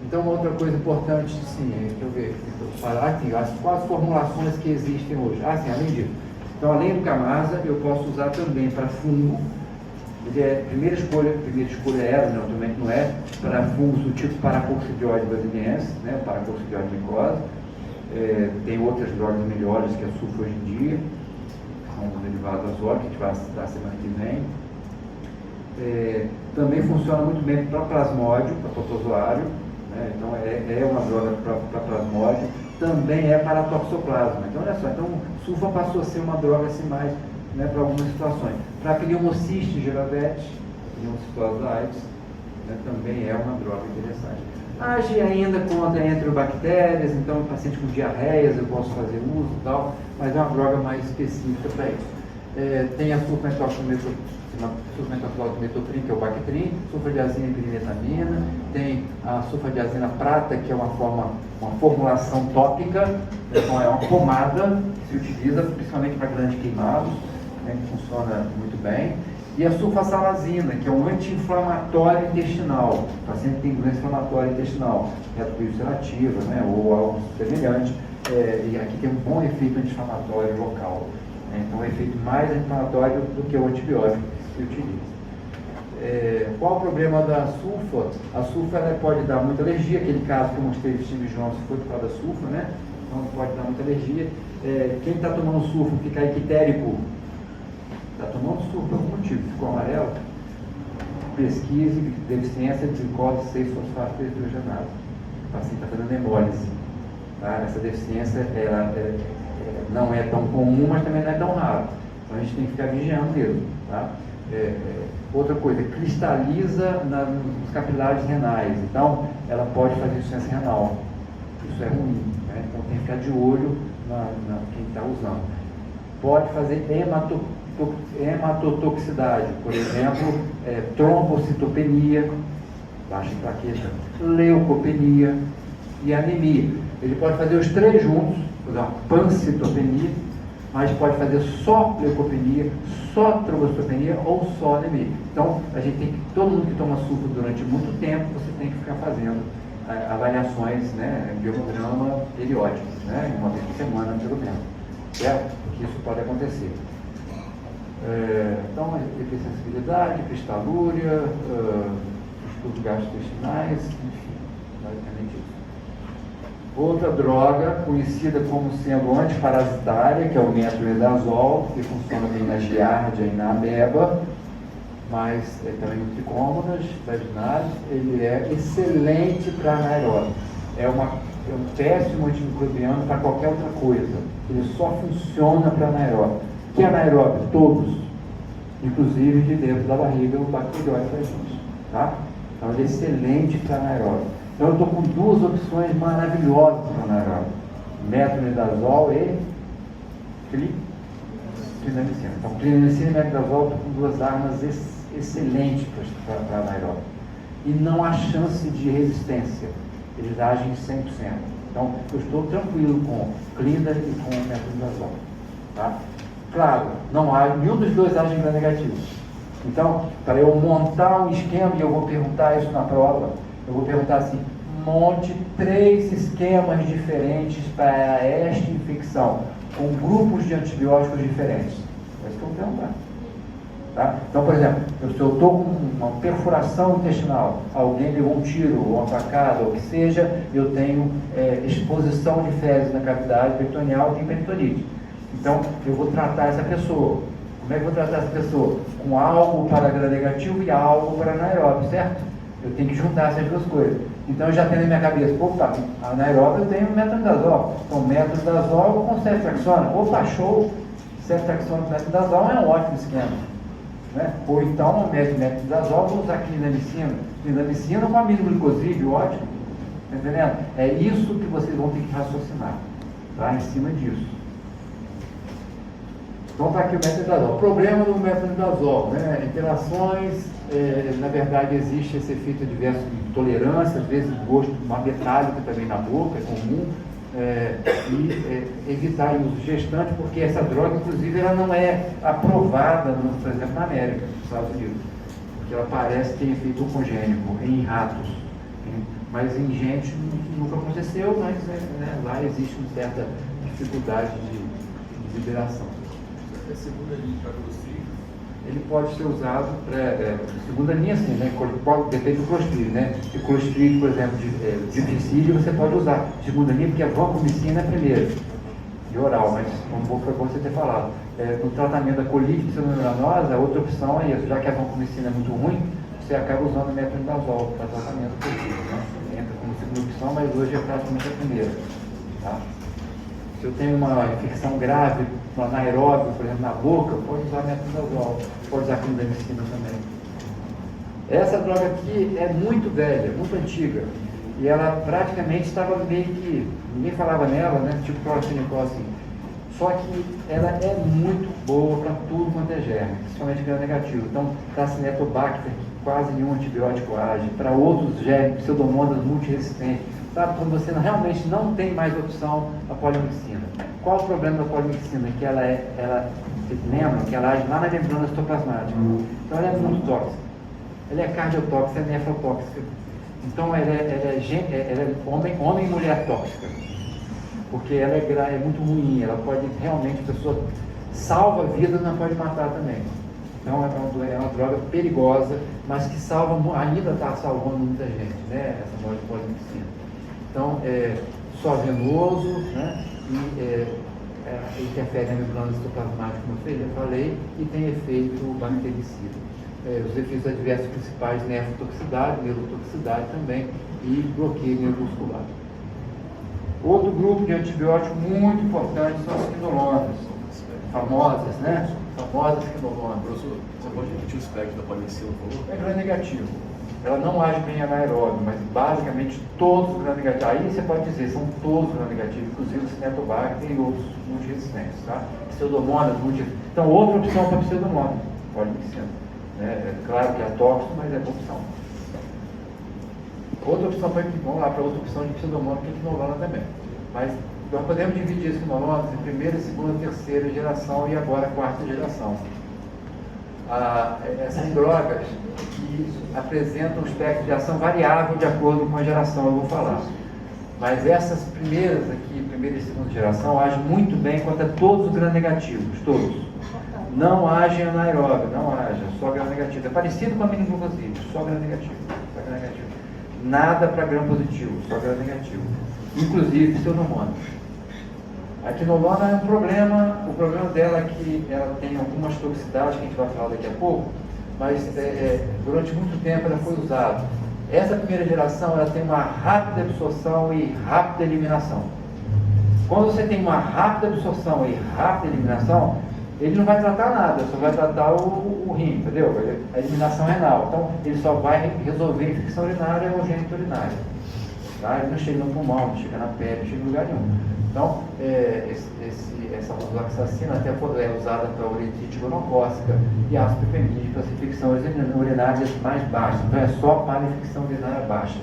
Então, uma outra coisa importante, sim, deixa eu ver, falar aqui, as quatro formulações que existem hoje. Sim, além disso. Então, além do Camarsa, eu posso usar também para fungo. Ele é primeira escolha era, né, obviamente não é, para fungos do tipo Paracoccidioide brasiliense, né, Paracoccidioide micose. Tem outras drogas melhores que a sulfa hoje em dia, são derivados azólicos, que a gente vai citar semana que vem. Também funciona muito bem para plasmódio, para protozoário, né? Então é uma droga para plasmódio, também é para toxoplasma. Então olha só, então sulfa passou a ser uma droga assim mais, né, para algumas situações. Para pneumociste giravete, pneumocitose AIDS, né, também é uma droga interessante. Age ainda contra enterobactérias, então em paciente com diarreias eu posso fazer uso e tal, mas é uma droga mais específica para isso. Tem a sulfametoxazol de metoprim, que é o Bactrim, sulfadiazina e pirimetamina, tem a sulfadiazina prata, que é uma formulação tópica, então é uma pomada que se utiliza principalmente para grandes queimados, né, que funciona muito bem. E a sulfasalazina, que é um anti-inflamatório intestinal. O paciente tem doença inflamatória intestinal, retrovirus ulcerativa, né, ou algo semelhante, e aqui tem um bom efeito anti-inflamatório local. Então, é um efeito mais anti-inflamatório do que o antibiótico que se utiliza. Qual o problema da sulfa? A sulfa ela pode dar muita alergia, aquele caso que eu mostrei do Steve Johnson foi por causa da sulfa, né? Então, pode dar muita alergia. Quem está tomando sulfa fica equitérico, está tomando sulfa por algum motivo, ficou amarelo, pesquise deficiência de glicose 6-fosfato deshidrogenase. O paciente está fazendo hemólise. Tá? Essa deficiência ela não é tão comum, mas também não é tão raro. Então a gente tem que ficar vigiando mesmo. Tá? Outra coisa, cristaliza nos capilares renais. Então, ela pode fazer insuficiência renal. Isso é ruim. Né? Então tem que ficar de olho na quem está usando. Pode fazer hematotoxicidade, por exemplo, trombocitopenia, baixa plaqueta, leucopenia e anemia. Ele pode fazer os três juntos, por exemplo, pancitopenia, mas pode fazer só leucopenia, só trombocitopenia ou só anemia. Então, a gente tem que, todo mundo que toma sulfa durante muito tempo, você tem que ficar fazendo avaliações, né, biograma periódicas, né, uma vez por semana, pelo menos, certo? Porque isso pode acontecer. Então, hipersensibilidade, cristalúria, estudos gastrointestinais, enfim, basicamente isso. Outra droga conhecida como sendo antiparasitária, que é o metronidazol, que funciona bem na giardia e na ameba, mas também no tricômonas vaginais. Ele é excelente para anaeróbio. É um péssimo antimicrobiano para qualquer outra coisa. Ele só funciona para anaeróbio. Que anaeróbio? Todos. Inclusive de dentro da barriga, o bacterióide da gente. Tá? Então ele é excelente para anaeróbio. Então eu estou com duas opções maravilhosas para anaeróbio. Metronidazol e clindamicina. Então clindamicina e metronidazol estão com duas armas excelentes para anaeróbio. E não há chance de resistência. Eles agem 100%. Então eu estou tranquilo com clinda e com metronidazol. Tá? Claro, não há, nenhum dos dois agem para negativo. Então, para eu montar um esquema, e eu vou perguntar isso na prova, eu vou perguntar assim, monte 3 esquemas diferentes para esta infecção, com grupos de antibióticos diferentes. É isso que eu vou perguntar. Tá? Então, por exemplo, se eu estou com uma perfuração intestinal, alguém levou um tiro, ou uma facada, ou o que seja, eu tenho exposição de fezes na cavidade peritoneal e tem peritonite. Então, eu vou tratar essa pessoa. Como é que eu vou tratar essa pessoa? Com algo para gram-negativo e algo para anaeróbio, certo? Eu tenho que juntar essas duas coisas. Então, eu já tenho na minha cabeça, opa, anaeróbio eu tenho metronidazol. Então, metronidazol com ceftriaxona. Opa, show! Ceftriaxona com metronidazol é um ótimo esquema. Né? Ou então, metronidazol, vou usar clindamicina. Clindamicina com aminoglicosídeo, ótimo. Está entendendo? É isso que vocês vão ter que raciocinar. Tá? Em cima disso. Então está aqui o metronidazol. O problema do metronidazol, né? Interações, na verdade existe esse efeito adverso de tolerância, às vezes gosto metálico também na boca, é comum, e evitar o uso gestante, porque essa droga, inclusive, ela não é aprovada, por exemplo, na América, nos Estados Unidos, porque ela parece ter efeito congênico em ratos, mas em gente nunca aconteceu, mas lá existe uma certa dificuldade de liberação. É segunda linha para clostridio? Ele pode ser usado para segunda linha, sim, né? Depende do clostridio, né? Se clostridio, por exemplo, de difícil, você pode usar segunda linha, porque a vancomicina é primeiro, de oral, mas como foi bom você ter falado. No tratamento da colite pseudomembranosa, a outra opção é isso, já que a vancomicina é muito ruim, você acaba usando o metronidazol para tratamento da colite, né? Entra como segunda opção, mas hoje é praticamente a primeira, tá? Se eu tenho uma infecção grave no anaeróbio, por exemplo, na boca, pode usar metronidazol, pode usar clindamicina também. Essa droga aqui é muito velha, muito antiga, e ela praticamente estava meio que, ninguém falava nela, né, tipo cloroquinicol assim. Só que ela é muito boa para tudo quanto é germe, principalmente gram-negativo. Então, para Acinetobacter, quase nenhum antibiótico age, para outros germes, pseudomonas multiresistentes. Sabe, quando você realmente não tem mais opção, a polimixina. Qual o problema da polimixina? Que vocês lembram que ela age lá na membrana citoplasmática. Então ela é muito tóxica. Ela é cardiotóxica, é nefrotóxica. Então ela é homem e mulher tóxica. Porque ela é muito ruim, ela pode realmente, a pessoa salva a vida, mas pode matar também. Então é uma droga perigosa, mas que ainda está salvando muita gente, né? Essa droga de polimixina. Então, só venoso, né? E interfere na membrana citoplasmática, como eu falei, e tem efeito bactericida. Os efeitos adversos principais, nefrotoxicidade, neurotoxicidade também, e bloqueio neuromuscular. Outro grupo de antibióticos muito importante são as quinolonas, famosas, né? famosas quinolonas. Professor, você pode repetir o espectro da polioxina, por favor? É gram-negativo. Ela não age bem anaeróbio, mas basicamente todos os gram-negativos. Aí você pode dizer, são todos gram-negativos, inclusive o Cinetobacter e outros multiresistentes, tá? Pseudomonas, Então, outra opção para pseudomonas, polioxina. É claro que é tóxico, mas é uma opção. Outra opção, vamos lá para outra opção de pseudomonas, que é quinolona também. Mas nós podemos dividir as quinolonas em primeira, segunda, terceira geração e agora quarta geração. Essas drogas que apresentam um espectro de ação variável de acordo com a geração, eu vou falar. Mas essas primeiras aqui, primeira e segunda geração, agem muito bem contra todos os gram-negativos, todos. Não agem anaeróbio, não agem, só gram-negativo. É parecido com a aminoglucoside, só gram-negativo, só gram-negativo. Nada para gram-positivo, só gram-negativo. Inclusive pseudomonas. A quinolona é um problema, o problema dela é que ela tem algumas toxicidades que a gente vai falar daqui a pouco, mas durante muito tempo ela foi usada. Essa primeira geração ela tem uma rápida absorção e rápida eliminação. Quando você tem uma rápida absorção e rápida eliminação, ele não vai tratar nada, só vai tratar o rim, entendeu? A eliminação renal. Então, ele só vai resolver a infecção urinária ou gênito urinária. Tá? Ele não chega no pulmão, não chega na pele, não chega em lugar nenhum. Então, essa rosuloxacina até é usada para uretite gonocócica e ácido pepemídeo para as infecções urinárias mais baixas. Então, é só para a infecção urinária baixa.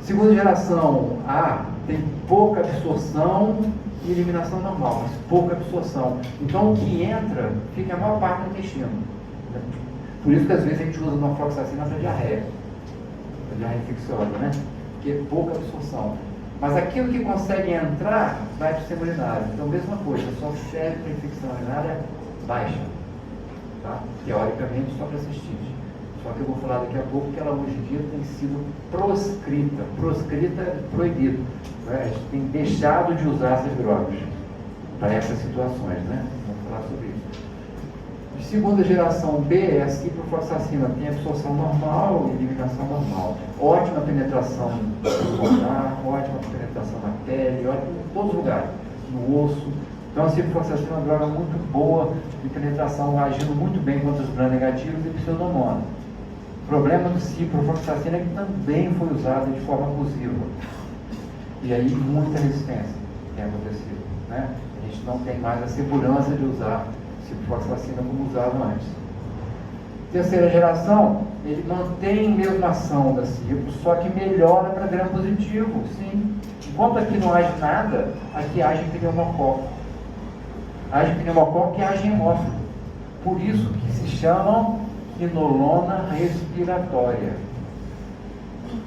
Segunda geração A tem pouca absorção e eliminação normal, mas pouca absorção. Então, o que entra fica a maior parte no intestino. Por isso que às vezes a gente usa norfloxacina para diarreia infecciosa, né? Porque é pouca absorção. Mas aquilo que consegue entrar vai para o sistema urinário. Então, mesma coisa, só serve para infecção urinária baixa. Tá? Teoricamente, só para cistite. Só que eu vou falar daqui a pouco que ela hoje em dia tem sido proscrita. Proscrita é proibido. Né? A gente tem deixado de usar essas drogas para essas situações. Né? Vamos falar sobre isso. De segunda geração B, a ciprofloxacina tem absorção normal e eliminação normal. Ótima penetração no pulmar, ótima penetração na pele, ótima em todos os lugares, no osso. Então a ciprofloxacina é uma droga muito boa de penetração, agindo muito bem contra os gram-negativos e pseudomonas. O problema do ciprofloxacina é que também foi usada de forma abusiva. E aí muita resistência tem acontecido. Né? A gente não tem mais a segurança de usar ciprofloxacina como usava antes. Terceira geração, ele mantém a mesma ação da cipro, só que melhora para gram-positivo, sim. Enquanto aqui não age nada, aqui age pneumococo. Age pneumococo que age em hemófilo. Por isso que se chamam quinolona respiratória.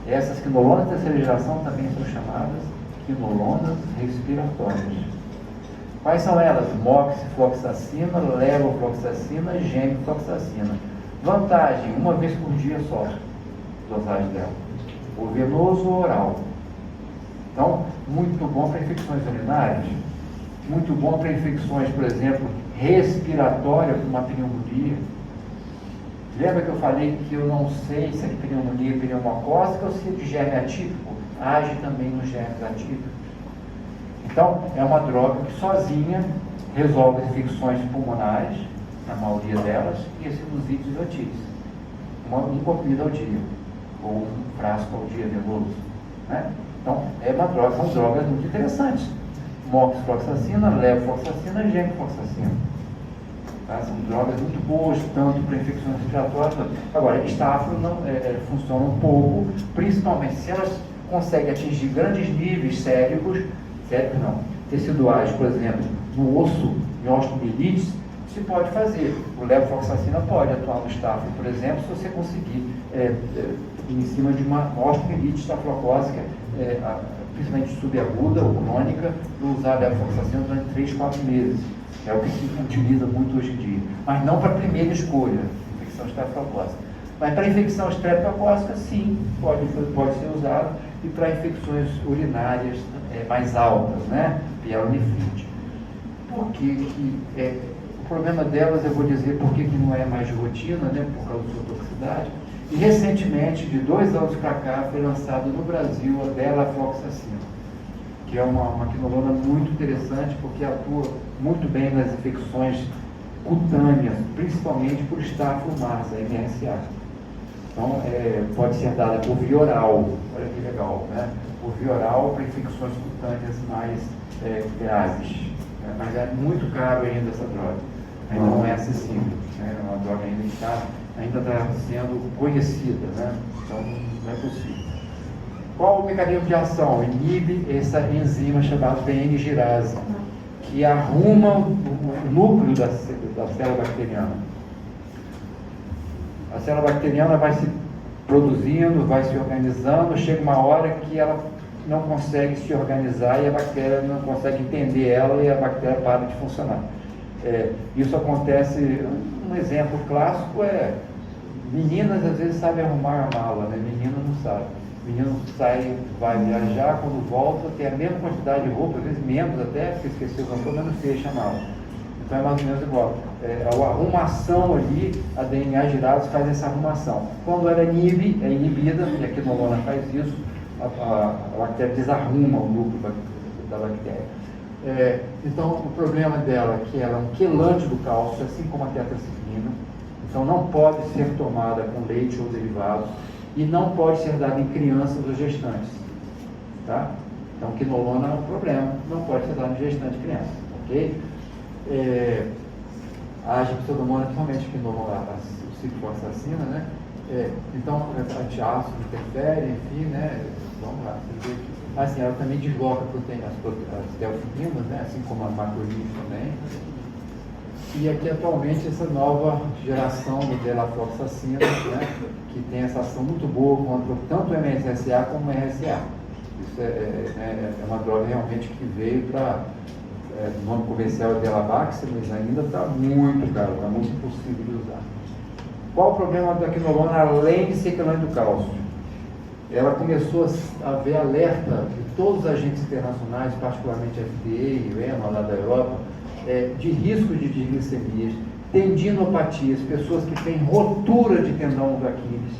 Essas quinolonas da terceira geração também são chamadas quinolonas respiratórias. Quais são elas? Moxifloxacina, levofloxacina e gemfloxacina. Vantagem, uma vez por dia só, dosagem dela. Ou venoso ou oral. Então, muito bom para infecções urinárias. Muito bom para infecções, por exemplo, respiratórias, como a pneumonia. Lembra que eu falei que eu não sei se é de pneumonia pneumocócica ou se é de germe atípico? Age também nos germes atípicos. Então, é uma droga que sozinha resolve as infecções pulmonares, na maioria delas, e as sinusites e otites. Um comprimido ao dia, ou um frasco ao dia venoso. Né? Então, são drogas muito interessantes. Moxifloxacina, levofloxacina e gemfloxacina. Tá? São drogas muito boas, tanto para infecções respiratórias. Agora, estafro funciona um pouco, principalmente se elas conseguem atingir grandes níveis séricos, teciduais, por exemplo, no osso, em osteomielites, se pode fazer. O levofloxacina pode atuar no estafro, por exemplo, se você conseguir, em cima de uma osteomielite estafilocócica, principalmente subaguda ou crônica, usar a levofloxacina durante 3, 4 meses. É o que se utiliza muito hoje em dia. Mas não para a primeira escolha, infecção estafilocócica. Mas para infecção estreptocócica, sim, pode ser usado. E para infecções urinárias mais altas, né? Pielonefrite. Por que o problema delas, eu vou dizer por que não é mais de rotina, né? Por causa da sua toxicidade. E recentemente, de 2 anos para cá, foi lançado no Brasil a belafloxacina, que é uma quinolona muito interessante, porque atua muito bem nas infecções cutâneas, principalmente por Staphylococcus MRSA. Então, pode ser dada por via oral, olha que legal, né? Por via oral para infecções cutâneas mais graves. Né? Mas é muito caro ainda essa droga, ainda não é acessível, né? É uma droga ainda está sendo conhecida, né? Então não é possível. Qual o mecanismo de ação? Inibe essa enzima chamada PN-girase, que arruma o núcleo da célula bacteriana. A célula bacteriana vai se produzindo, vai se organizando, chega uma hora que ela não consegue se organizar e a bactéria não consegue entender ela e a bactéria para de funcionar. Isso acontece, um exemplo clássico meninas às vezes sabem arrumar a mala, né? Menino não sabe. Menino sai, vai viajar, quando volta tem a mesma quantidade de roupa, às vezes menos até, porque esqueceu o cantor, mas não fecha a mala. Então é mais ou menos igual. A arrumação ali, a DNA girase faz essa arrumação. Quando ela é inibida, e a quinolona faz isso, a bactéria desarruma o núcleo da bactéria. Então o problema dela é que ela é um quelante do cálcio, assim como a tetracyclina. Então não pode ser tomada com leite ou derivados e não pode ser dada em crianças ou gestantes. Tá? Então quinolona é um problema, não pode ser dada em gestante e criança. Ok? A pseudomonas, principalmente a ciprofloxacina, né? Então, antiácido interfere, enfim, né? Vamos lá, você vê aqui. Assim, ela também desloca as delfidinas, né? Assim como a macrolide também. E aqui, atualmente, essa nova geração do delafloxacina, né? Que tem essa ação muito boa contra tanto o MSSA como o RSA. Isso é uma droga realmente que veio para... o nome comercial é Delabax, mas ainda está muito caro, está muito impossível de usar. Qual o problema da quinolona, além de ser quelante do cálcio? Ela começou a haver alerta de todos os agentes internacionais, particularmente a FDA, o EMA lá da Europa, de risco de disglicemias, tendinopatias, pessoas que têm rotura de tendão do Aquiles.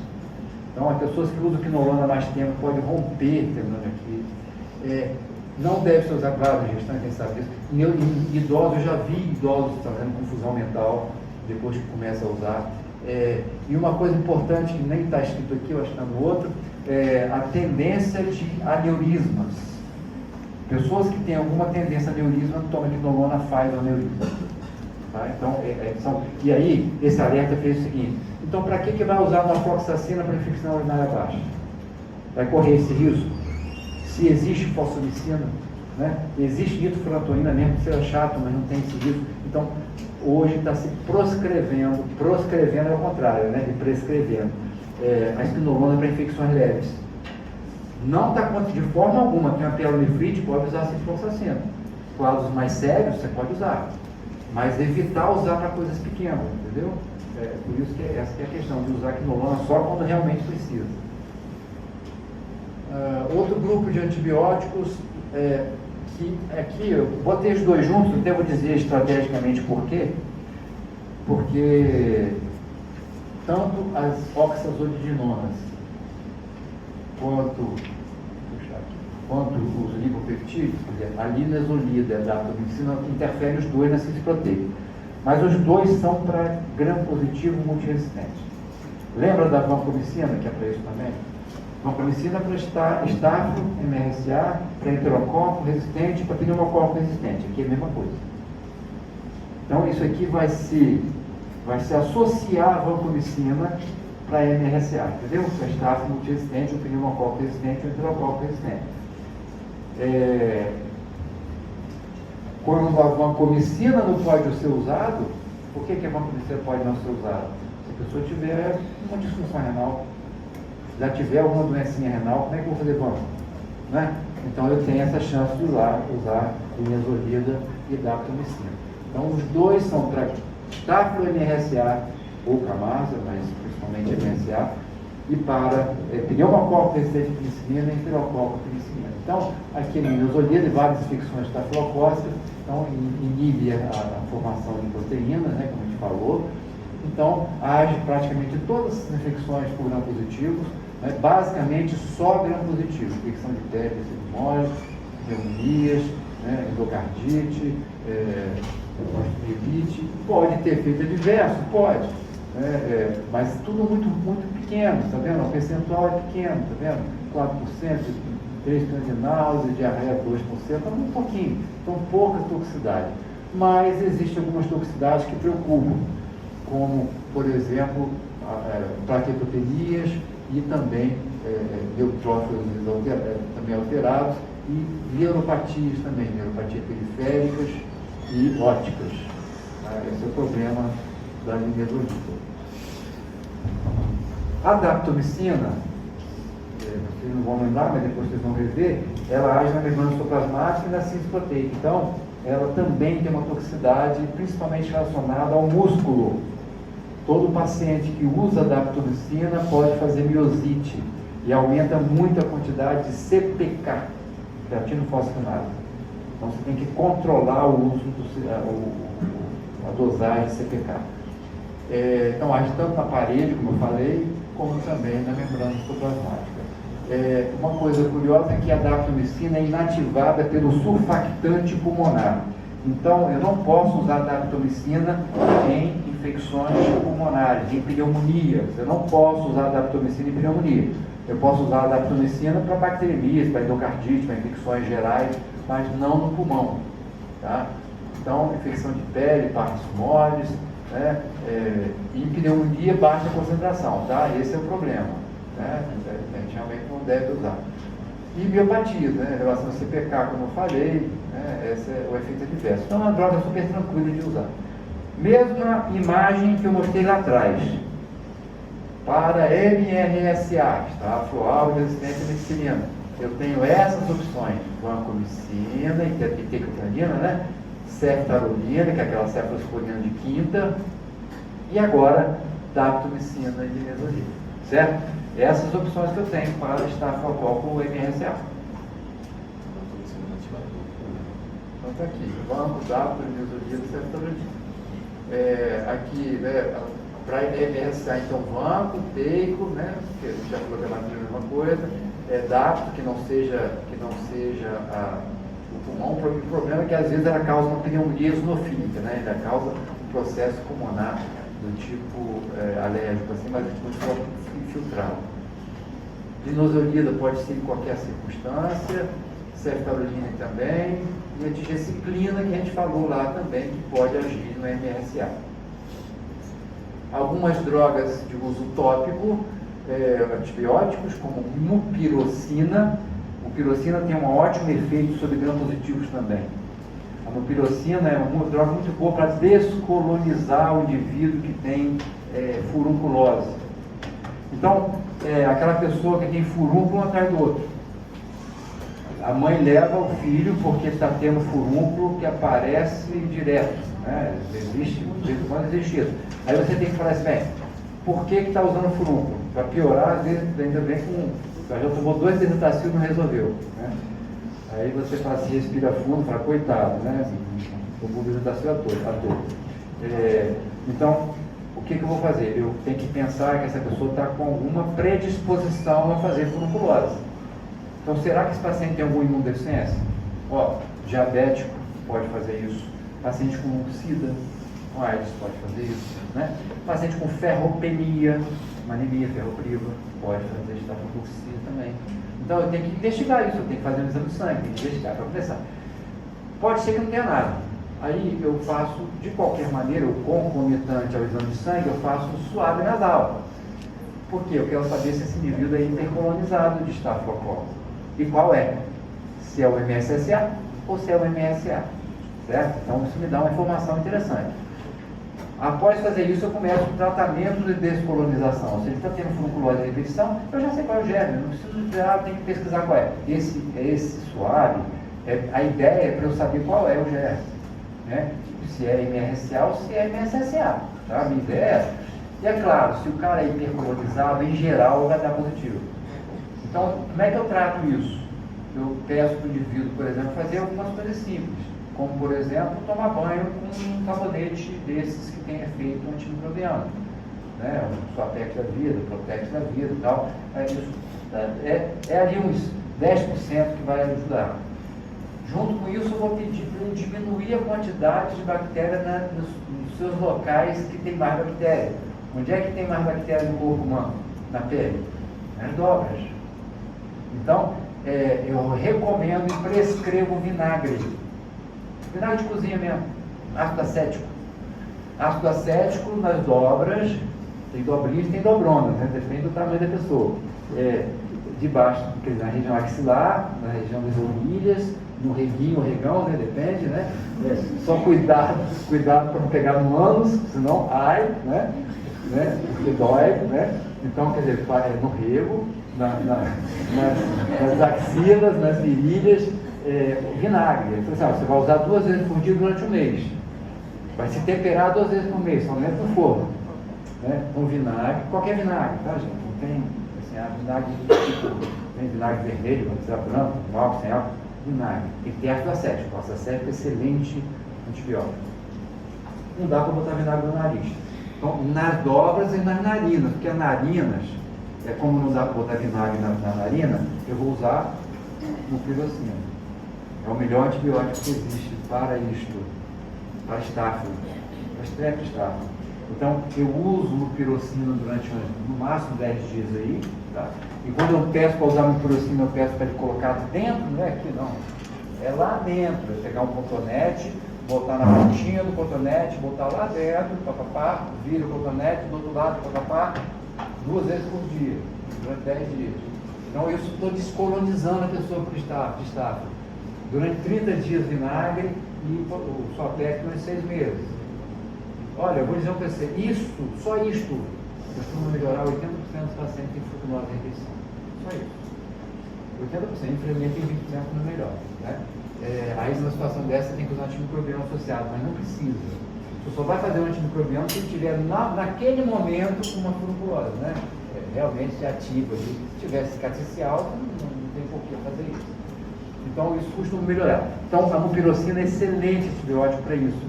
Então, as pessoas que usam quinolona há mais tempo podem romper tendão de Aquiles. Não deve ser usado, claro, gestante, quem sabe disso. Em idosos, eu já vi idosos trazendo confusão mental depois que começa a usar. E uma coisa importante que nem está escrito aqui, eu acho que está no outro, a tendência de aneurismas. Pessoas que têm alguma tendência a aneurisma, tomam quinolona, faz aneurisma. Tá? Então, e aí, esse alerta fez o seguinte: então, para que vai usar uma fluoxacina para infecção urinária baixa? Vai correr esse risco? Se existe fosfomicina, né? Existe nitrofurantoína, mesmo que seja chato, mas não tem esse risco. Então, hoje está se proscrevendo é o contrário, né? De prescrevendo, a espinolona para infecções leves. Não está de forma alguma que uma pielonefrite pode usar a ciprofloxacina. Quadros mais sérios você pode usar, mas evitar usar para coisas pequenas, entendeu? Por isso que essa que é a questão, de usar a quinolona só quando realmente precisa. Outro grupo de antibióticos, que aqui eu botei os dois juntos, eu devo dizer estrategicamente por quê. Porque tanto as oxazolidinonas quanto os lipopeptídeos, a linezolida e a datomicina, interferem os dois na síntese proteica. Mas os dois são para gram positivo multiresistente. Lembra da vancomicina, que é para isso também? Vancomicina para estáfilo, MRSA, para enterococo resistente, para pneumococo resistente. Aqui é a mesma coisa. Então, isso aqui vai se associar a vancomicina para MRSA, entendeu? Para estáfilo multiresistente, o pneumococo resistente, o enterococo resistente. Quando a vancomicina não pode ser usado, por que a vancomicina pode não ser usada? Se a pessoa tiver uma disfunção renal, já tiver alguma doencinha renal, como é que eu vou fazer banco? Né? Então eu tenho essa chance de usar linezolida e datomicina. Então os dois são para estáfilo MRSA ou camarsa, mas principalmente MRSA, e para pneumococo resistente à penicilina e enterococo penicilina. Então aqui a linezolida e várias infecções estafilocócicas, então inibe a formação de proteínas, né, como a gente falou. Então age praticamente em todas as infecções por gram positivos, né, basicamente só gram positivo, infecção de pele, pneumonias, né, endocardite, osteomielite, pode ter efeito adverso? Pode, né? Mas tudo muito, muito pequeno, está vendo? O percentual é pequeno, está vendo? 4%, 3% de náusea, diarreia 2%, então um pouquinho, então pouca toxicidade. Mas existem algumas toxicidades que preocupam, como, por exemplo, plaquetopenias e também neutrófilos também alterados e neuropatias também, neuropatias periféricas e ópticas. Esse é o problema da linezolida. A daptomicina, vocês não vão lembrar, mas depois vocês vão rever, ela age na membrana citoplasmática e na síntese proteica. Então, ela também tem uma toxicidade principalmente relacionada ao músculo. Todo paciente que usa daptomicina pode fazer miosite e aumenta muito a quantidade de CPK, creatina fosfonada. Então você tem que controlar o uso a dosagem de CPK. Então age tanto na parede, como eu falei, como também na membrana citoplasmática. Uma coisa curiosa é que a daptomicina é inativada pelo surfactante pulmonar. Então, eu não posso usar daptomicina em infecções pulmonares, em pneumonias. Eu não posso usar daptomicina em pneumonia. Eu posso usar a daptomicina para bacteremias, para endocardite, para infecções gerais, mas não no pulmão. Tá? Então, infecção de pele, partes moles, né? Em pneumonia, baixa concentração. Tá? Esse é o problema. Né? A gente realmente não deve usar. E miopatias, né? Em relação ao CPK, como eu falei, né? Esse é o efeito adverso. Então, é uma droga super tranquila de usar. Mesma imagem que eu mostrei lá atrás. Para MRSA, está aflual resistente à meticilina. Eu tenho essas opções: vancomicina e tetracyclina, né? Ceftarolina, que é aquela cefalosporina de quinta, e agora daptomicina e linezolida. Certo? Essas opções que eu tenho para estafilococo MRSA. Então está aqui, vanco, dapto, linezolida e ceftarolina. Aqui, né, para MRSA, então, vanco, teico, né, que a gente já falou que é a mesma coisa, dapto, que não seja o pulmão. O problema é que às vezes ela causa uma pneumonia eosinofílica, né, ela causa um processo pulmonar do tipo alérgico, assim, mas a gente não pode infiltrá-lo. Linezolida pode ser em qualquer circunstância, ceftarolina também, e a digeciclina, que a gente falou lá também, que pode agir no MRSA. Algumas drogas de uso tópico, antibióticos, como mupirocina. Mupirocina tem um ótimo efeito sobre gram-positivos também. A mupirocina é uma droga muito boa para descolonizar o indivíduo que tem furunculose. Então, aquela pessoa que tem furúnculo um atrás do outro. A mãe leva o filho porque está tendo furúnculo que aparece direto. Né? Existe isso. Aí você tem que falar assim, bem, por que está usando furúnculo? Para piorar, às vezes, ainda bem com... Já tomou 2 desetacil e não resolveu. Né? Aí você fala assim, respira fundo, fala, coitado, né? Tomou desetacil à toa. Então, o que eu vou fazer? Eu tenho que pensar que essa pessoa está com alguma predisposição a fazer furunculose. Então, será que esse paciente tem alguma imunodeficiência? Diabético pode fazer isso. Paciente com SIDA, com AIDS pode fazer isso. Né? Paciente com ferropenia, uma anemia ferropriva, pode fazer estafilococcite também. Então, eu tenho que investigar isso, eu tenho que fazer um exame de sangue, tenho que investigar para começar. Pode ser que não tenha nada. Aí eu faço, de qualquer maneira, o concomitante ao exame de sangue, eu faço um suave nasal. Por quê? Eu quero saber se esse indivíduo é hipercolonizado de estafilococcus. E qual é? Se é o MSSA ou se é o MSA. Certo? Então isso me dá uma informação interessante. Após fazer isso, eu começo o tratamento de descolonização. Se ele está tendo furunculose de repetição, eu já sei qual é o germe, não preciso dizer, tem que pesquisar qual é. Esse suave, a ideia é para eu saber qual é o germe. Né? Se é MRSA ou se é MSSA. Tá? A minha ideia é essa. E é claro, se o cara é hipercolonizado, em geral vai dar positivo. Então, como é que eu trato isso? Eu peço para o indivíduo, por exemplo, fazer algumas coisas simples, como, por exemplo, tomar banho com um sabonete desses que tem efeito antimicrobiano, né? O Suapex da vida, o Protex da vida e tal. É ali uns 10% que vai ajudar. Junto com isso, eu vou pedir para ele diminuir a quantidade de bactéria nos seus locais que tem mais bactéria. Onde é que tem mais bactéria no corpo humano? Na pele? Nas dobras. Então, eu recomendo e prescrevo vinagre. Vinagre de cozinha mesmo. Ácido acético. Ácido acético nas dobras, tem dobrinhas, tem dobronas, né? Depende do tamanho da pessoa. Debaixo, na região axilar, na região das orelhas, no reguinho, regão, né? Depende, né? Só cuidado para não pegar no ânus, senão ai, né? Porque dói, né? Então, quer dizer, no rego, nas axilas, nas virilhas, vinagre. Você vai usar 2 vezes por dia durante um mês. Vai se temperar 2 vezes por mês, somente no forno. Né? Com vinagre, qualquer vinagre, tá, gente? Não tem vinagre tem vinagre vermelho, pode ser branco, com álcool, sem álcool, vinagre. E tem ácido acético. O ácido acético é excelente antibiótico. Não dá para botar vinagre no nariz. Então, nas dobras e nas narinas, porque as narinas, como não dá para botar vinagre na narina, eu vou usar mupirocina. É o melhor antibiótico que existe para isto, para estáfilo, para estreptostáfilo. Então, eu uso mupirocina durante no máximo 10 dias aí, tá? E quando eu peço para usar mupirocina, eu peço para ele colocar dentro, não é aqui não, é lá dentro, eu pegar um cotonete, botar na pontinha do cotonete, botar lá dentro, papapá, vira o cotonete, do outro lado, papapá, 2 vezes por dia, durante 10 dias. Então, eu estou descolonizando a pessoa para o estáfilo. Durante 30 dias vinagre e o Sopec durante 6 meses. Olha, eu vou dizer para você, só isto, costuma melhorar 80% dos pacientes que têm fructose e rejeição. Só isso. 80%, infelizmente tem 20% que não melhora. Né? Aí, numa situação dessa, tem que usar antimicrobiano associado, mas não precisa. Você só vai fazer um antimicrobiano se tiver, naquele momento, uma furunculose, né? Realmente se ativa. Se tiver cicatriz alta, não tem por que fazer isso. Então, isso costuma melhorar. Então, a mupirocina é excelente antibiótico para isso.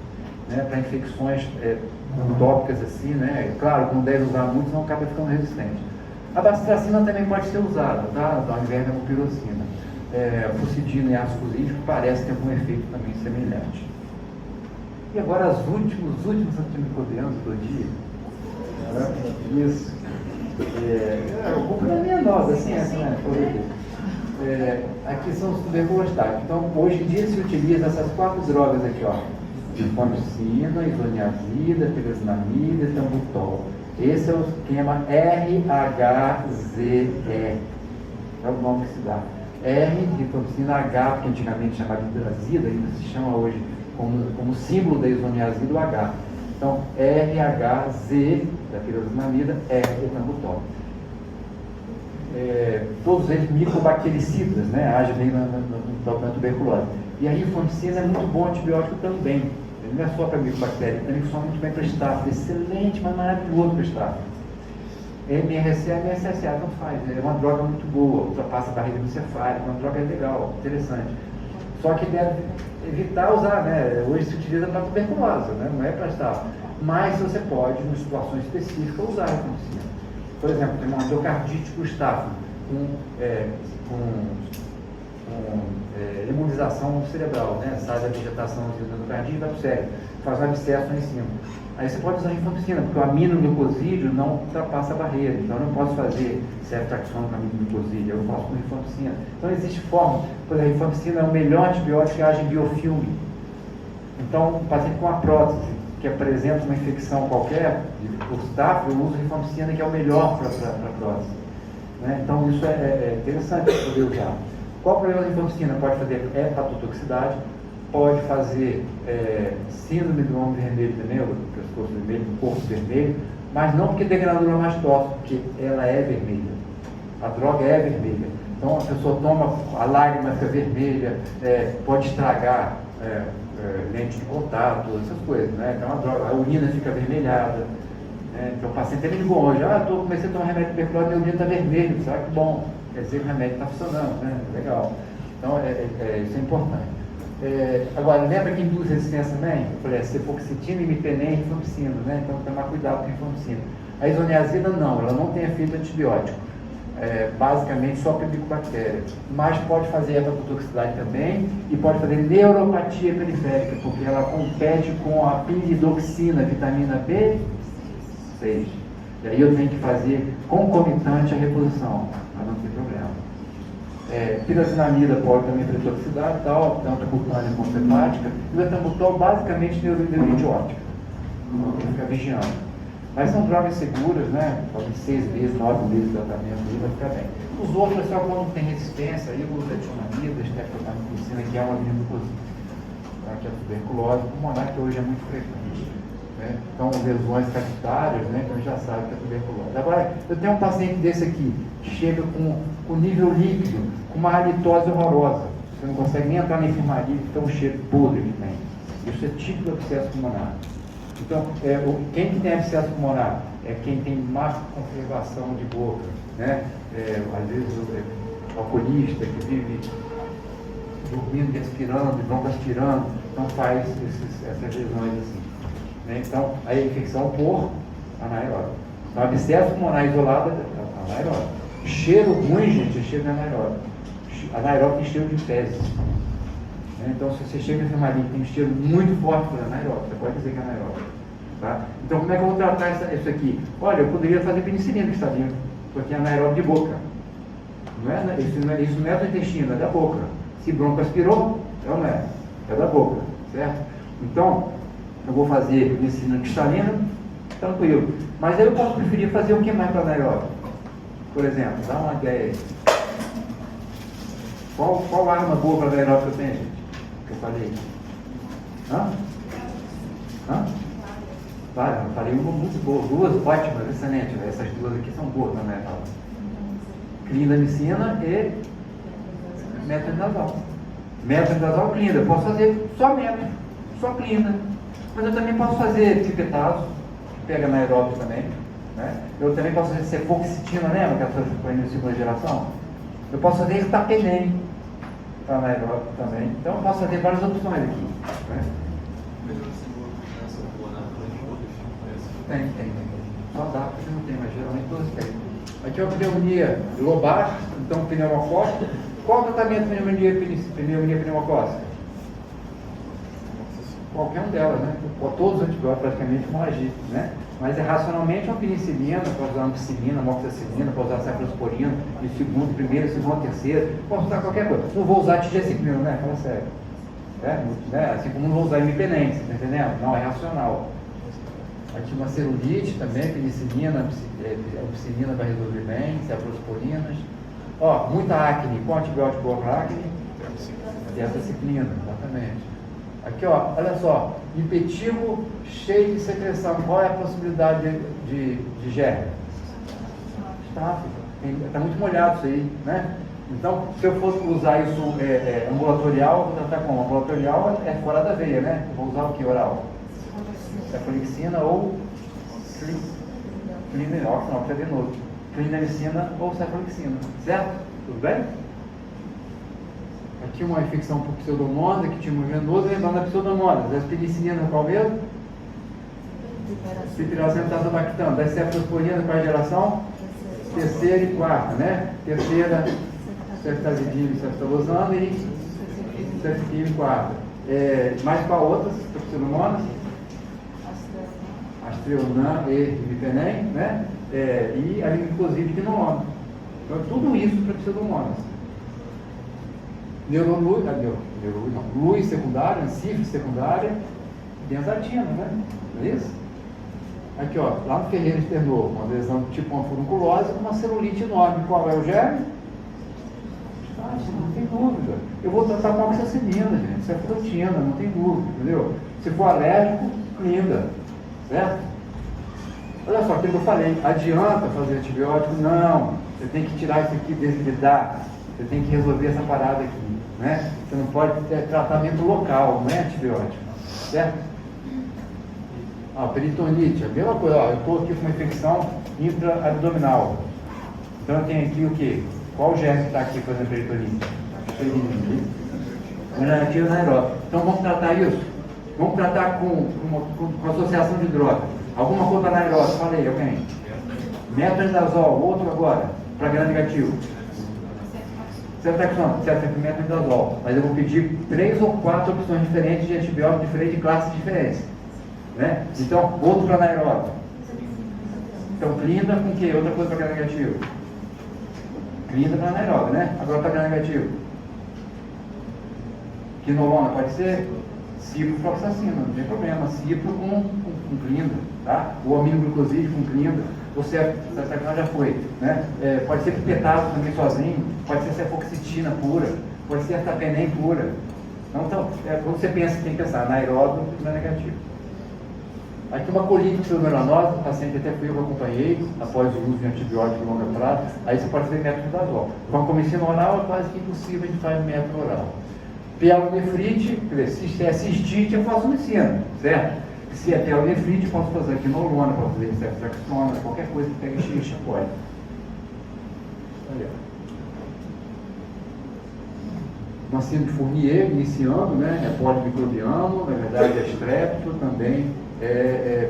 Né, para infecções tópicas assim, né? Claro, não deve usar muito, senão acaba ficando resistente. A bacitracina também pode ser usada, tá? Ao invés da mupirocina. Fucidina e ácido fusídico parece ter algum efeito também semelhante. E agora os últimos antimicrobianos do dia. Isso. Um pouco da minha nova, assim, né? Aqui são os tuberculostáticos. Então, hoje em dia se utiliza essas 4 drogas aqui, ó. Rifamicina, isoniazida, pirazinamida e tambutol. Esse é o esquema RHZE. É o nome que se dá. R, rifamicina, H, porque antigamente chamava de hidrazida, ainda se chama hoje como símbolo da isoniazida o H. Então, RHZ, da pirazinamida, R, do tambutol. Todos eles micobactericidas, né? Agem bem na tuberculose. E a rifamicina é muito bom antibiótico também. Ele não é só para micobactéria, também funciona muito bem para estáfilo. Excelente, mas maravilhoso para estáfilo. MRSA, MSSA, não faz. É uma droga muito boa, ultrapassa a barreira encefálica, uma droga legal, interessante. Só que deve evitar usar, né? Hoje se utiliza para tuberculose, né? Não é para estáfilo. Mas você pode, em situações específicas, usar a rifamicina. Por exemplo, tem uma endocardite por estáfilo, imunização cerebral, né? Sai da vegetação da endocardite e vai para o cérebro, faz um abscesso lá em cima. Aí você pode usar rifamicina, porque o aminoglicosídeo não ultrapassa a barreira, então eu não posso fazer ceftraxona com aminoglicosídeo, eu faço com rifamicina. Então existe forma, por exemplo, a rifamicina é o melhor antibiótico que age em biofilme. Então, um paciente com a prótese, que apresenta uma infecção qualquer, por estáfilo, eu uso rifamicina, que é o melhor para a prótese. Né? Então isso é interessante poder usar. Qual o problema da rifamicina? Pode fazer hepatotoxicidade, pode fazer síndrome do ombro vermelho também, ou pescoço vermelho, do corpo vermelho, mas não porque tem granula mastócita, porque ela é vermelha. A droga é vermelha. Então a pessoa toma, a lágrima fica vermelha, pode estragar lente de contato, essas coisas, né? Então a urina fica avermelhada. Então o paciente me ligou hoje, comecei a tomar remédio de tuberculose, meu urina está vermelho, será que bom? Quer dizer que o remédio está funcionando, né? Legal. Então isso é importante. Agora, lembra que induz resistência também? Eu falei, cefoxitina, imipenem e rifamicina, né? Então tomar cuidado com a rifamicina. A isoniazida não, ela não tem efeito antibiótico. basicamente só para bicobactéria, mas pode fazer hepatotoxicidade também e pode fazer neuropatia periférica, porque ela compete com a piridoxina, vitamina B6. E aí eu tenho que fazer concomitante a reposição, para não ter problema. Pirazinamida pode também fazer toxicidade, tal, tanto cutânea quanto hepática, e o etambutol basicamente neuroantibiótica. Tem que ficar vigiando. Mas são drogas seguras, né? Podem 6 meses, 9 meses de tratamento, e vai ficar bem. Os outros, só quando tem resistência, aí usa etionamida, streptomicina, que é uma linha que é a tuberculose pulmonar, que hoje é muito frequente. Né? Então, lesões capitárias, né? Que a gente já sabe que é tuberculose. Agora, eu tenho um paciente desse aqui, que chega com nível líquido, com uma halitose horrorosa. Você não consegue nem entrar na enfermaria, então o cheiro podre que tem. Isso é típico do abscesso pulmonar. Então, quem que tem abscesso pulmonar? É quem tem má conservação de boca, né? Às vezes o alcoolista que vive dormindo, respirando, broncoaspirando, então faz essas lesões assim. Né? Então, a infecção por anaeróbica. Então, abscesso pulmonar isolado é anaeróbico. Cheiro ruim, gente, é cheiro de anaeróbico. Anaeróbico tem cheiro de fezes. Então, se você chega em enfermaria e tem um cheiro muito forte para anaeróbico, você pode dizer que é anaeróbico. Tá? Então, como é que eu vou tratar isso aqui? Olha, eu poderia fazer penicilina que está vindo, porque é anaeróbico de boca. Isso não é do intestino, é da boca. Se broncoaspirou, não é. É da boca, certo? Então, eu vou fazer penicilina cristalina, tranquilo. Mas aí eu posso preferir fazer o que mais para anaeróbico? Por exemplo, dá uma ideia aí. Qual arma boa para anaeróbico eu tenho, gente? Que eu falei? Claro, eu falei uma muito boa, duas ótimas, excelentes. Essas duas aqui são boas também. Clindamicina e metronidazol. Metronidazol e clinda. Eu posso fazer só metro, só clinda. Mas eu também posso fazer tipetazo, que pega anaeróbico também. Né? Eu também posso fazer cefoxitina, lembra que essa foi de segunda geração? Eu posso fazer estapenem para anaeróbico também. Então eu posso fazer várias opções aqui. Né? Tem. Só dá, porque não tem, mas geralmente todos têm. Aqui é a pneumonia lobar, então pneumocócica. Qual o tratamento de pneumonia pneumocócica? Qualquer um delas, né? Todos os antibióticos praticamente vão agir, né? Mas racionalmente uma penicilina, pode usar ampicilina, amoxicilina, pode usar cefalosporina, de segundo, primeiro, segundo, terceiro, posso usar qualquer coisa. Não vou usar tigecyclina, né? Fala sério. Né? Assim como não vou usar imipenem, tá entendendo? Não, é racional. Aqui uma celulite também, penicilina, ampicilina vai resolver bem, cefalosporinas. Ó, muita acne, qual antibiótico bom para acne? Tetraciclina, exatamente. Aqui, ó, olha só, impetigo cheio de secreção, qual é a possibilidade de germe? Está muito molhado isso aí, né? Então, se eu fosse usar isso ambulatorial, eu vou tratar como? Ambulatorial é fora da veia, né? Eu vou usar o que oral? Cefalixina ou clindamicina ou cefalixina, certo? Tudo bem? Aqui uma infecção por pseudomonas, que tinha um venoso, lembrando da pseudomonas. As penicilinas, qual mesmo? Piperacentazobactam. Das cefalosporinas, qual é a geração? Terceira e quarta, né? Terceira, ceftazidina e ceftalozano e ceftim e quarta. Mais qual outras? Pseudomonas? Astreonam e imipenem, né? E inclusive quinolona. Então, tudo isso para pseudomonas. Luz secundária, sífilis secundária, benzatina, né? Não é isso? Aqui, ó, lá no Ferreira externou uma lesão tipo uma furunculose com uma celulite enorme. Qual é o germe? Não tem dúvida. Eu vou tratar com oxacilina, gente. Isso é frutina, não tem dúvida, entendeu? Se for alérgico, clinda, certo? Olha só, aquilo que eu falei, adianta fazer antibiótico? Não. Você tem que tirar isso aqui, desidrar. Você tem que resolver essa parada aqui, né? Você não pode ter tratamento local, não é antibiótico, certo? Peritonite, a mesma coisa, eu estou aqui com uma infecção intra-abdominal. Então eu tenho aqui o quê? Qual germe que está aqui fazendo peritonite? Relativo anaeróbico. Então vamos tratar isso? Vamos tratar com associação de drogas. Alguma coisa anaeróbica, falei, alguém? Metronidazol, outro agora. para gram negativo? Ceftriaxona, mas eu vou pedir 3 ou 4 opções diferentes de antibiótico diferente de classes diferentes. Né? Então, outro para anaeróbio. Então, clinda com o quê? Outra coisa para gram negativo. Clinda para anaeróbio, né? Agora para gram negativo. Quinolona pode ser? Ciprofloxacina, não tem problema. Cipro com clinda, tá? Ou aminoglucosídeo com clinda. O ceftriaxona já foi, né? Pode ser pipetado também sozinho, pode ser cefoxitina pura, pode ser ertapenem pura. Então quando você pensa, tem que pensar anaeróbio e gram negativo. Aqui uma colite pseudomelanose, o paciente até foi eu que acompanhei, após o uso de antibiótico de longa prazo, aí você pode fazer metronidazol. Com a comicina oral é quase que impossível a gente fazer metro oral. Pielonefrite, se é cistite, eu faço medicina, certo? Se é pielonefrite, eu posso fazer quinolona, posso fazer ceftriaxona, qualquer coisa que pegue xixa pode. Olha. Uma síndrome de Fournier, iniciando, né? É polimicrobiano, na verdade é estrépito, também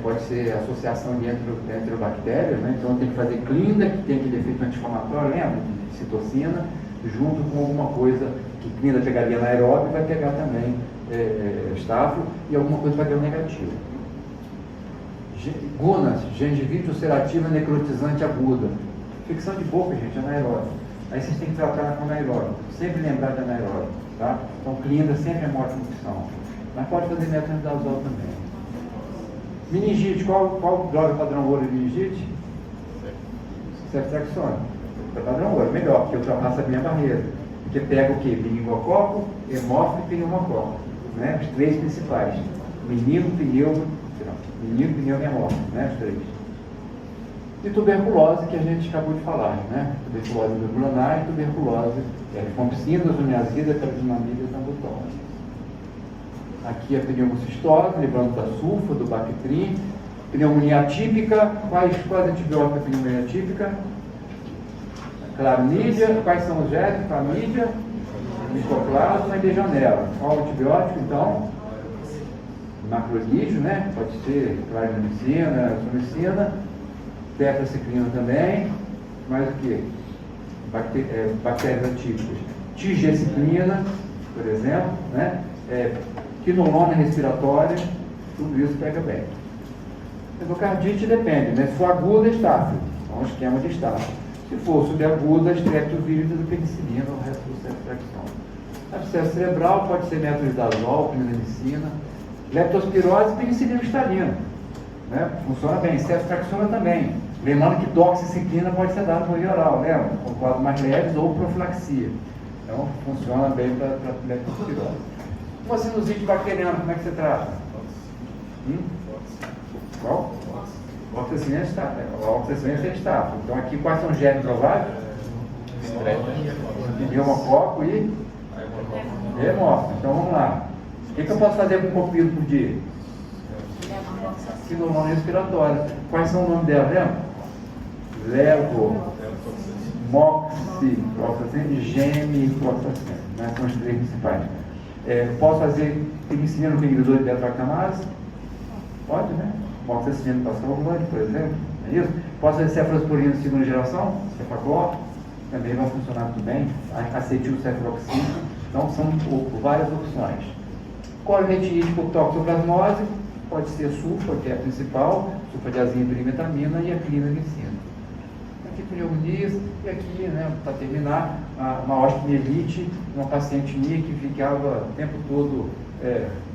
pode ser associação de enterobactérias, né? Então tem que fazer clinda, que tem aquele efeito anti-inflamatório, lembra? De citocina, junto com alguma coisa que clinda pegaria na aeróbio e vai pegar também estáfilo e alguma coisa para gram negativo. Gunas, gengivite ulcerativa necrotizante aguda. Infecção de boca, gente, anaeróbio. Aí vocês têm que tratar com anaeróbio. Sempre lembrar de anaeróbio, tá? Então, clinda sempre é uma ótima opção. Mas pode fazer metronidazol também. Meningite, qual droga padrão ouro de meningite? Ceftriaxona. Padrão ouro, melhor, porque ultrapassa bem a barreira. Porque pega o quê? Meningococo, hemófilo e pneumococo. Né? Os 3 principais. Menino, pneu e hemófilo, né? Os 3. E tuberculose, que a gente acabou de falar, né? Tuberculose tubercular e tuberculose eritropoetina, zoniazida, carcinamida e tambutose. Aqui a pneumocistose, lembrando da sulfa, do Bactrim. Pneumonia atípica, quais antibióticos da pneumonia atípica? Clamídia, quais são os genes? Clamídia, micoplasma e legionela. Qual o antibiótico, então? Macrolídeo, né? Pode ser claridomicina, azithromicina, tetraciclina também. Mais o que? Bactérias atípicas. Tigeciclina, por exemplo, né? Quinolona respiratória, tudo isso pega bem. Endocardite depende, né? Se for aguda, estáfilo. Então, um esquema de estáfilo. Se for subaguda, estreptovírus e penicilina, o resto do ceftriaxona. Abscesso cerebral pode ser metronidazol, clindamicina. Leptospirose e penicilina cristalina. Né? Funciona bem. Ceftriaxona também. Lembrando que doxiciclina pode ser dado por via oral, lembra? Com quadros mais leves ou profilaxia. Então, funciona bem para leptospirose. Uma sinusite bacteriana, como é que você trata? Qual? Oxacilina é estáfilo. Então, aqui quais são os genes prováveis? Pneumococo e hemófilo. Então, vamos lá. O que eu posso fazer com um comprimido por dia? Quinolona respiratória. Quais são o nome dela, lembra? Levo, moxi, e geme, né? São os 3 principais. Posso fazer penicilina no inibidor de beta-lactamase? Pode, né? Moxicilina no pastel por exemplo. É isso? Posso fazer cefalosporina de segunda geração? Cefaclor? Também vai funcionar muito bem. Acetilcefaloxina. Então, são várias opções. Coloretinite por toxoplasmose, pode ser sulfa, que é a principal, sulfadiazina, perimetamina e a clindamicina. Aqui pneumonias, e aqui, né, para terminar, uma osteomielite, uma paciente minha que ficava o tempo todo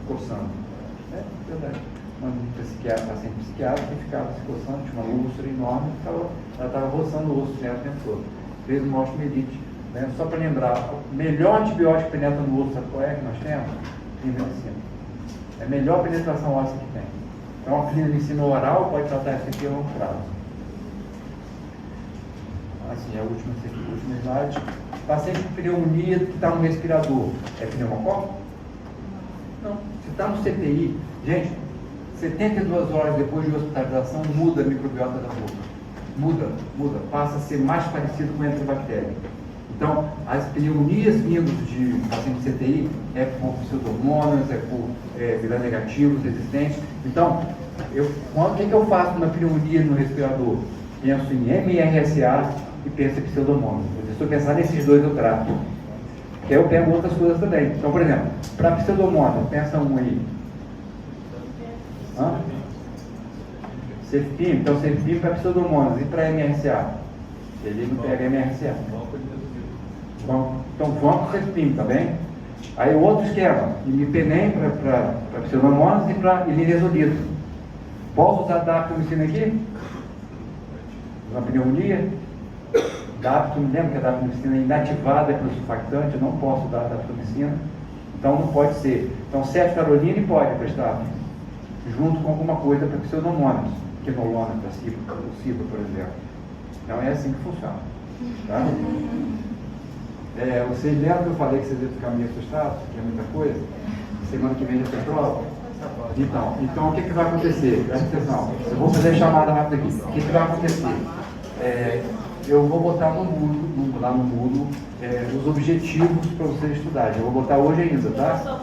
coçando. Verdade. Uma paciente psiquiátrica que ficava se coçando, tinha uma úlcera enorme, ela estava roçando o osso dela o tempo todo. Fez uma osteomielite. Né? Só para lembrar, o melhor antibiótico que penetra no osso, sabe qual é que nós temos? Clindamicina. É a melhor penetração óssea que tem. Então, a clindamicina oral pode tratar essa aqui a longo prazo. Assim, é o último slide. Paciente com pneumonia que está no respirador, é pneumococo? Não. Se está no CTI, gente, 72 horas depois de hospitalização, muda a microbiota da boca. Muda. Passa a ser mais parecido com enterobactéria. Então, as pneumonias vindas de paciente CTI é por pseudomonas, é por gram-negativos resistentes. Então, o que eu faço na pneumonia no respirador? Penso em MRSA, e penso em pseudomonas. Se eu pensar nesses dois, eu trato. Que aí eu pego outras coisas também. Então, por exemplo, para pseudomonas, pensa um aí. Cefpim, então Cefpim para pseudomonas e para MRCA. Ele não pega MRCA. Então vamos para Cefpim, tá bem? Aí o outro esquema, imipenem para pseudomonas e para linezolida. Posso usar daptomicina aqui? Uma pneumonia? Lembra que a daptomicina é inativada pelo surfactante? Eu não posso dar daptomicina. Então não pode ser. Então ceftaroline pode prestar junto com alguma coisa para pseudomonas, quinolona para ciba, por exemplo. Então é assim que funciona. Tá? Vocês lembram que eu falei que vocês iam ficar meio assustados, que é muita coisa? Semana que vem já tem prova? Então o que vai acontecer? Presta atenção. Eu vou fazer a chamada rápida aqui. O que vai acontecer? Eu vou botar lá no Moodle, os objetivos para vocês estudarem. Eu vou botar hoje ainda, tá?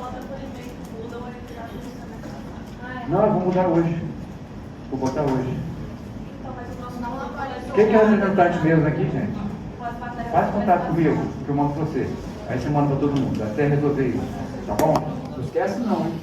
Não, eu vou mudar hoje. Vou botar hoje. Quem que é o representante mesmo aqui, gente? Faz contato comigo, que eu mando para você. Aí você manda para todo mundo, até resolver isso. Tá bom? Não esquece não, hein?